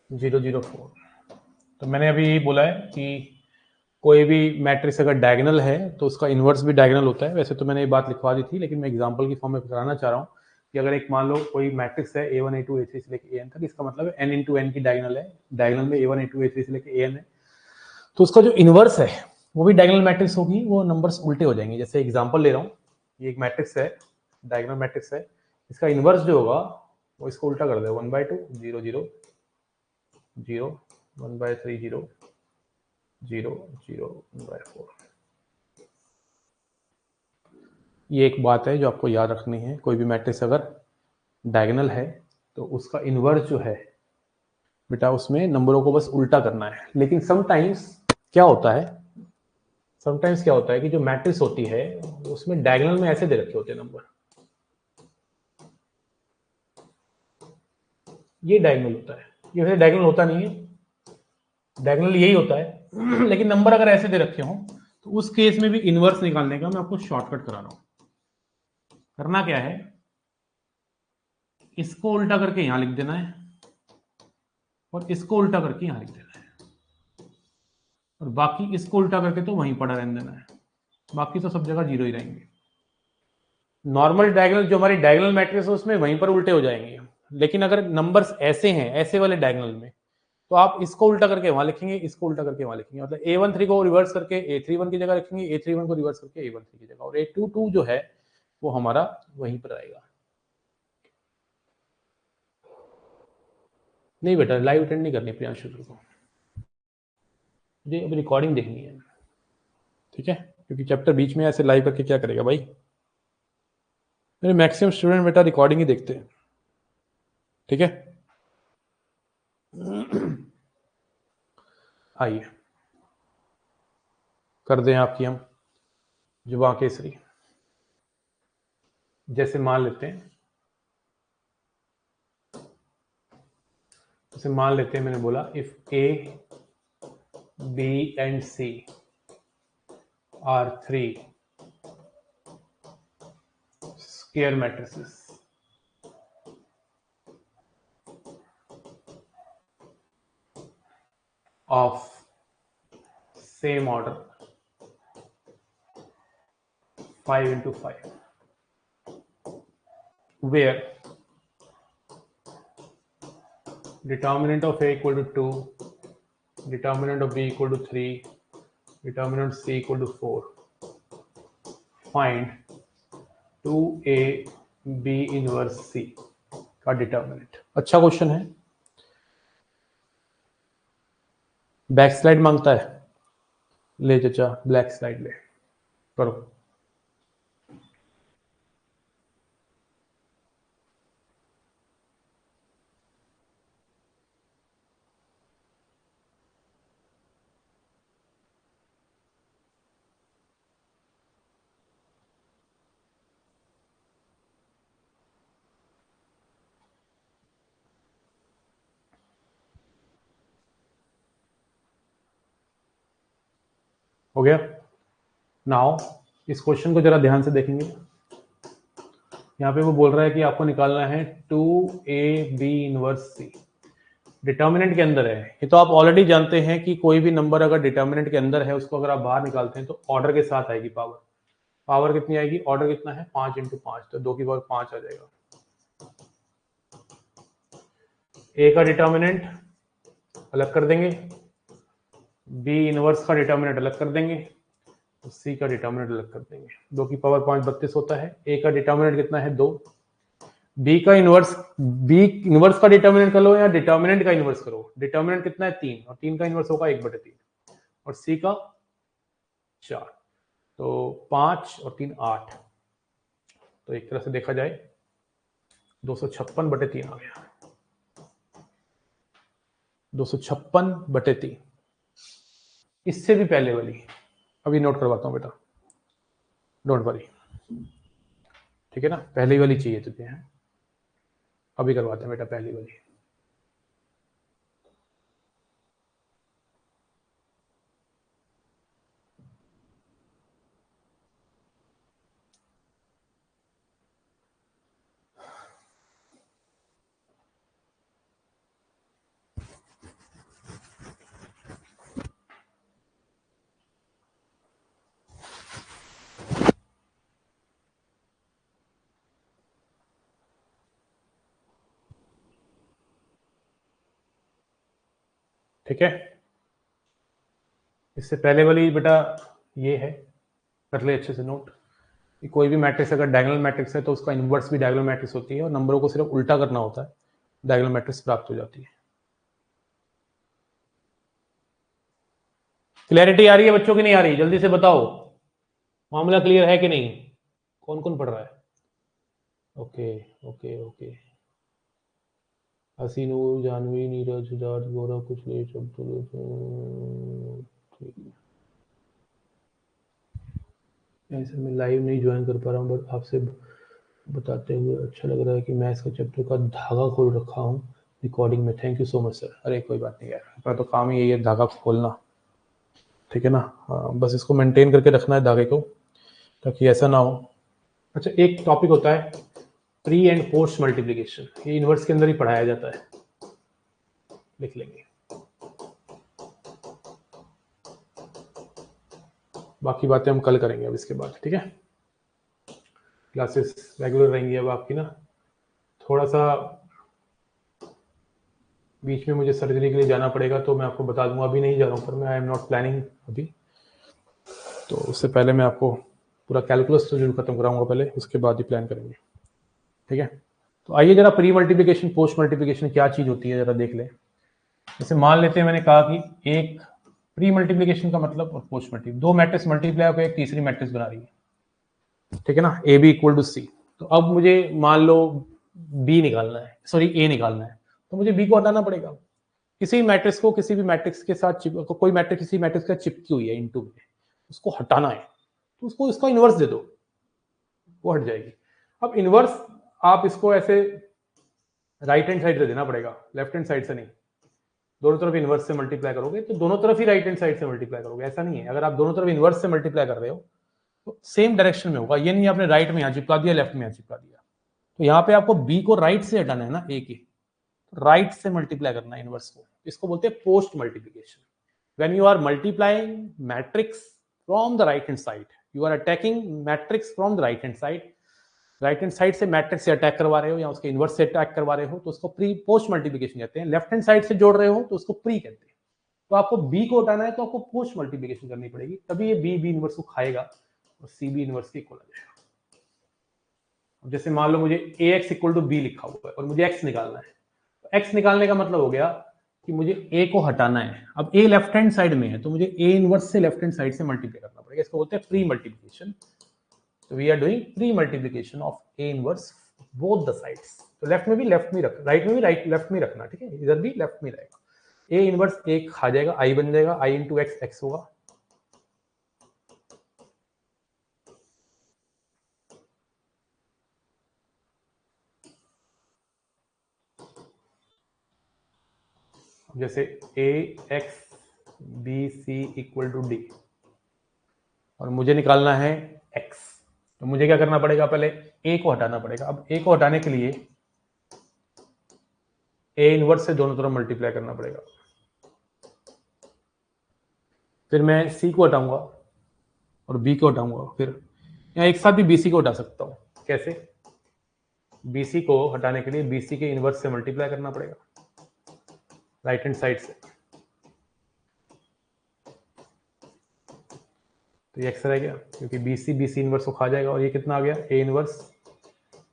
जीरो 004। तो मैंने अभी यही बोला है कि कोई भी मैट्रिक्स अगर डायगोनल है तो उसका इन्वर्स भी डायगोनल होता है। वैसे तो मैंने ये बात लिखवा दी थी, लेकिन मैं एग्जांपल की फॉर्म में बताना चाह रहा हूँ कि अगर एक मान लो कोई मैट्रिक्स है A1 A2 A3 से लेकर AN तक, इसका मतलब है n इंटू एन की डायगोनल है, डायगोनल में A1 A2 A3 से लेकर AN है, तो उसका जो इन्वर्स है वो भी डायगोनल मैट्रिक्स होगी, वो नंबर्स उल्टे हो जाएंगे। जैसे एग्जाम्पल ले रहा हूँ, ये एक मैट्रिक्स है, डायगोनल मैट्रिक्स है, इसका इन्वर्स जो होगा वो इसको उल्टा कर देगा, 1/2 0 0 0 1/3 0 0 0/4। ये एक बात है जो आपको याद रखनी है, कोई भी मैट्रिक्स अगर डायगोनल है तो उसका इन्वर्स जो है बेटा उसमें नंबरों को बस उल्टा करना है। लेकिन समटाइम्स क्या होता है कि जो मैट्रिक्स होती है उसमें डायगोनल में ऐसे दे रखे होते हैं नंबर, ये डायगोनल होता है, ये वैसे डायगोनल होता नहीं है, डायगोनल यही होता है लेकिन नंबर अगर ऐसे दे रखे हों तो उस केस में भी इनवर्स निकालने का मैं आपको शॉर्टकट करा रहा हूं। करना क्या है, इसको उल्टा करके यहां लिख देना है और इसको उल्टा करके यहां लिख देना है और बाकी इसको उल्टा करके तो वहीं पड़ा रहने देना है, बाकी तो सब जगह जीरो ही रहेंगे। नॉर्मल डायगोनल जो हमारी डायगोनल मैट्रिक्स है उसमें वहीं पर उल्टे हो जाएंगे, लेकिन अगर नंबर्स ऐसे हैं ऐसे वाले डायगोनल में तो आप इसको उल्टा करके वहां लिखेंगे, इसको उल्टा करके वहां लिखेंगे, मतलब A13 को रिवर्स करके A31 की जगह रखेंगे, A31 को रिवर्स करके A13 की जगह, और A22 जो है वो हमारा वहीं पर आएगा। नहीं बेटा लाइव अटेंड नहीं करनी प्रियांशु को, मुझे अभी रिकॉर्डिंग देखनी है, ठीक है, क्योंकि चैप्टर बीच में ऐसे लाइव करके क्या करेगा भाई। मेरे मैक्सिमम स्टूडेंट बेटा रिकॉर्डिंग ही देखते हैं, ठीक है। आइए कर दें आपकी हम जुबां केसरी। जैसे मान लेते हैं मैंने बोला if A, B and C are 3 square matrices of same order 5 into 5 where determinant of A equal to 2, determinant of B equal to 3, determinant C equal to 4, find 2A B inverse C का determinant. अच्छा question है, back slide मांगता है, ले चाचा black slide ले करो। हो गया। नाउ इस क्वेश्चन को जरा ध्यान से देखेंगे, यहाँ पे वो बोल रहा है कि आपको निकालना है 2AB इनवर्स C, डिटर्मिनेंट के अंदर है। ये तो आप ऑलरेडी जानते हैं कि कोई भी नंबर अगर डिटर्मिनेंट के अंदर है उसको अगर आप बाहर निकालते हैं तो ऑर्डर के साथ आएगी पावर। पावर कितनी आएगी, ऑर्डर कितना है 5 इंटू 5, तो 2 की पावर 5 आ जाएगा। ए का डिटर्मिनेंट अलग कर देंगे, बी इनवर्स का डिटर्मिनेंट अलग कर देंगे, तो सी का डिटर्मिनेंट अलग कर देंगे। 2 की पावर 5 32 होता है। ए का डिटर्मिनेंट कितना है 2, बी का इनवर्स, बी इनवर्स का डिटर्मिनेंट कर लो या डिटर्मिनेंट का इनवर्स करो, डिटर्मिनेंट कितना है 3 और 3 का इनवर्स होगा 1/3 और सी का 4, तो 5 और 3 8, तो एक तरह से देखा जाए 256/3 आ गया, 256/3। इससे भी पहले वाली अभी नोट करवाता हूं बेटा, डोंट वरी, ठीक है ना, पहली वाली चाहिए तुझे है, अभी करवाते हैं बेटा पहली वाली। ठीक है, इससे पहले वाली बेटा ये है, कर ले अच्छे से नोट कि कोई भी मैट्रिक्स अगर डायगोनल मैट्रिक्स है तो उसका इनवर्स भी डायगोनल मैट्रिक्स होती है और नंबरों को सिर्फ उल्टा करना होता है, डायगोनल मैट्रिक्स प्राप्त हो जाती है। क्लैरिटी आ रही है बच्चों की, नहीं आ रही? जल्दी से बताओ, मामला क्लियर है कि नहीं? कौन कौन पढ़ रहा है? Okay okay okay. Hasinoor, Janvi, Neeraj, Siddharth, Gaurav, कुछ नहीं, सब ठीक है। ऐसे मैं लाइव नहीं ज्वाइन कर पा रहा हूँ, बट आपसे बताते हुए अच्छा लग रहा है कि मैथ्स का चैप्टर का धागा खोल रखा हूँ रिकॉर्डिंग में। Thank you so much sir. अरे कोई बात नहीं यार, अपना तो काम ही यही है धागा खोलना, ठीक है ना? हाँ, बस इसको मेंटेन करके रखना है धागे को, ताकि ऐसा ना हो। अच्छा, एक टॉपिक होता है प्री एंड पोस्ट मल्टीप्लिकेशन, ये इनवर्स के अंदर ही पढ़ाया जाता है, लिख लेंगे। बाकी बातें हम कल करेंगे अब इसके बाद, ठीक है? क्लासेस रेगुलर रहेंगी अब आपकी ना। थोड़ा सा बीच में मुझे सर्जरी के लिए जाना पड़ेगा, तो मैं आपको बता दूंगा, अभी नहीं जा रहा हूँ, पर मैं आई एम नॉट प्लानिंग अभी। तो उससे पहले मैं आपको पूरा कैलकुलस तो जरूर खत्म कराऊंगा पहले, उसके बाद ही प्लान करेंगे, ठीक है? तो आइए जरा प्री मल्टीप्लिकेशन पोस्ट मल्टीप्लिकेशन क्या चीज होती है जरा देख ले। जैसे मान लेते हैं, मैंने कहा कि एक प्री मल्टीप्लिकेशन का मतलब और पोस्ट मल्टीप्लिकेशन, दो मैट्रिक्स मल्टीप्लाई होकर एक तीसरी मैट्रिक्स बना रही है, ठीक है ना? ए बी इक्वल टू सी। तो अब मुझे मान लो बी निकालना है, सॉरी ए निकालना है, तो मुझे बी को हटाना पड़ेगा। किसी मैट्रिक्स को किसी भी मैट्रिक्स के साथ कोई मैट्रिक्स किसी मैट्रिक्स का चिपकी हुई है इनटू में, उसको हटाना है, तो उसको इसका इनवर्स दे दो, वो हट जाएगी। अब इनवर्स आप इसको ऐसे राइट हैंड साइड से देना पड़ेगा, लेफ्ट हैंड साइड से नहीं। दोनों तरफ इनवर्स से मल्टीप्लाई करोगे तो दोनों तरफ ही राइट हैंड साइड से मल्टीप्लाई करोगे, ऐसा नहीं है। अगर आप दोनों तरफ इनवर्स से मल्टीप्लाई कर रहे हो तो सेम डायरेक्शन में होगा, ये नहीं आपने राइट में यहां चिपका दिया, लेफ्ट में यहां चिपका दिया। तो यहाँ पे आपको बी को राइट से हटाना है ना, ए के राइट से मल्टीप्लाई करना है इनवर्स को, इसको बोलते हैं post multiplication. When you are multiplying matrix from the right hand side, you are attacking matrix from the right hand side, right hand side से मैट्रिक्स से अटैक करवा रहे हो या उसके इनवर्स से अटैक करवा रहे हो, तो उसको प्री पोस्ट मल्टीप्लिकेशन कहते हैं। लेफ्ट हैंड साइड से जोड़ रहे हो तो उसको प्री कहते हैं। तो आपको बी को हटाना है तो आपको पोस्ट मल्टीप्लिकेशन करनी पड़ेगी, तभी ये बी इनवर्स को खाएगा और सी बी इनवर्स के इक्वल आ जाएगा। जैसे मान लो मुझे ए एक्स इक्वल टू बी लिखा हुआ है और मुझे एक्स निकालना है, तो एक्स निकालने का मतलब हो गया कि मुझे ए को हटाना है। अब ए लेफ्ट हैंड साइड में है तो मुझे ए इनवर्स से लेफ्ट हैंड साइड से मल्टीप्लाई करना पड़ेगा, इसको बोलते हैं प्री मल्टीप्लिकेशन। तो we are doing pre multiplication of A inverse both the sides. तो लेफ्ट में भी लेफ्ट में रख, राइट में भी राइट लेफ्ट में रखना, ठीक है? इधर भी लेफ्ट में रहेगा। ए इनवर्स एक खा जाएगा, आई बन जाएगा, आई इंटू एक्स एक्स होगा। जैसे a x b c equal to d और मुझे निकालना है एक्स, तो मुझे क्या करना पड़ेगा? पहले ए को हटाना पड़ेगा। अब ए को हटाने के लिए ए इनवर्स से दोनों तरफ मल्टीप्लाई करना पड़ेगा, फिर मैं सी को हटाऊंगा और बी को हटाऊंगा, फिर यहाँ एक साथ भी बीसी को हटा सकता हूँ। कैसे? बीसी को हटाने के लिए बीसी के इनवर्स से मल्टीप्लाई करना पड़ेगा राइट हैंड साइड से, तो ये एक्स रह गया क्योंकि बीसी इनवर्स को खा जाएगा। और ये कितना आ गया? ए इनवर्स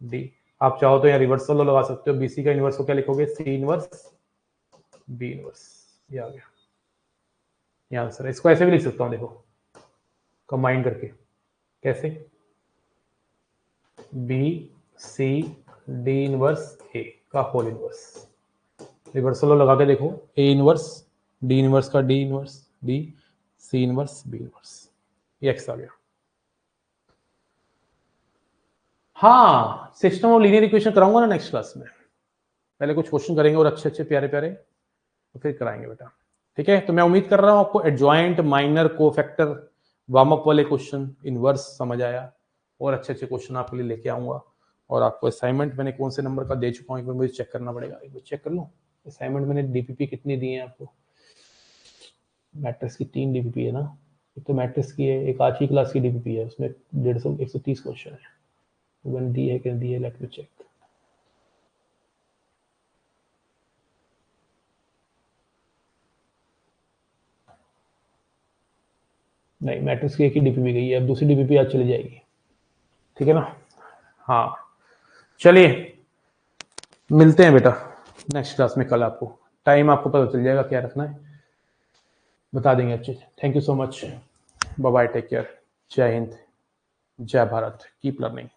डी। आप चाहो तो यहाँ रिवर्स वाला लगा सकते हो, बीसी का इनवर्स को क्या लिखोगे? सी इनवर्स बी इनवर्स, ये आ गया ये आंसर है। इसको ऐसे भी लिख सकता हूँ, देखो कंबाइन करके। कैसे? B C D inverse A का होल इनवर्स, रिवर्सल लगा के देखो, ए इनवर्स डी इनवर्स का D inverse D, C inverse B inverse, ये एक्स आ गया। हाँ, सिस्टम ऑफ लीनियर इक्वेशन कराऊंगा ना नेक्स्ट क्लास में। पहले कुछ क्वेश्चन करेंगे और अच्छे अच्छे प्यारे प्यारे, तो फिर कराएंगे बेटा, ठीक है? तो मैं उम्मीद कर रहा हूं आपको adjoint, minor, cofactor, warm up वाले क्वेश्चन, इनवर्स समझ आया, और अच्छे अच्छे क्वेश्चन आपके लिए लेके आऊंगा। और आपको असाइनमेंट मैंने कौन से नंबर का दे चुका हूँ एक बार मुझे चेक करना पड़ेगा, एक बार चेक कर लूँ। असाइनमेंट मैंने डीपीपी कितनी दी है आपको? मैट्रिक्स की 3 डीपीपी है ना, एक तो मैट्रिक्स की है, एक आज की क्लास की डीपीपी है, उसमें 130 क्वेश्चन है। वन दी है, कैन दी है, लेट मी चेक। नहीं, मैट्रिक्स की एक ही डीपीपी गई है, अब दूसरी डीपीपी आज चली जाएगी, ठीक है ना? हाँ, चलिए मिलते हैं बेटा नेक्स्ट क्लास में कल। आपको टाइम आपको पता चल जाएगा क्या रखना है। बता देंगे अच्छे से। Thank you so much, bye bye, take care, Jai Hind, जय भारत, कीप लर्निंग।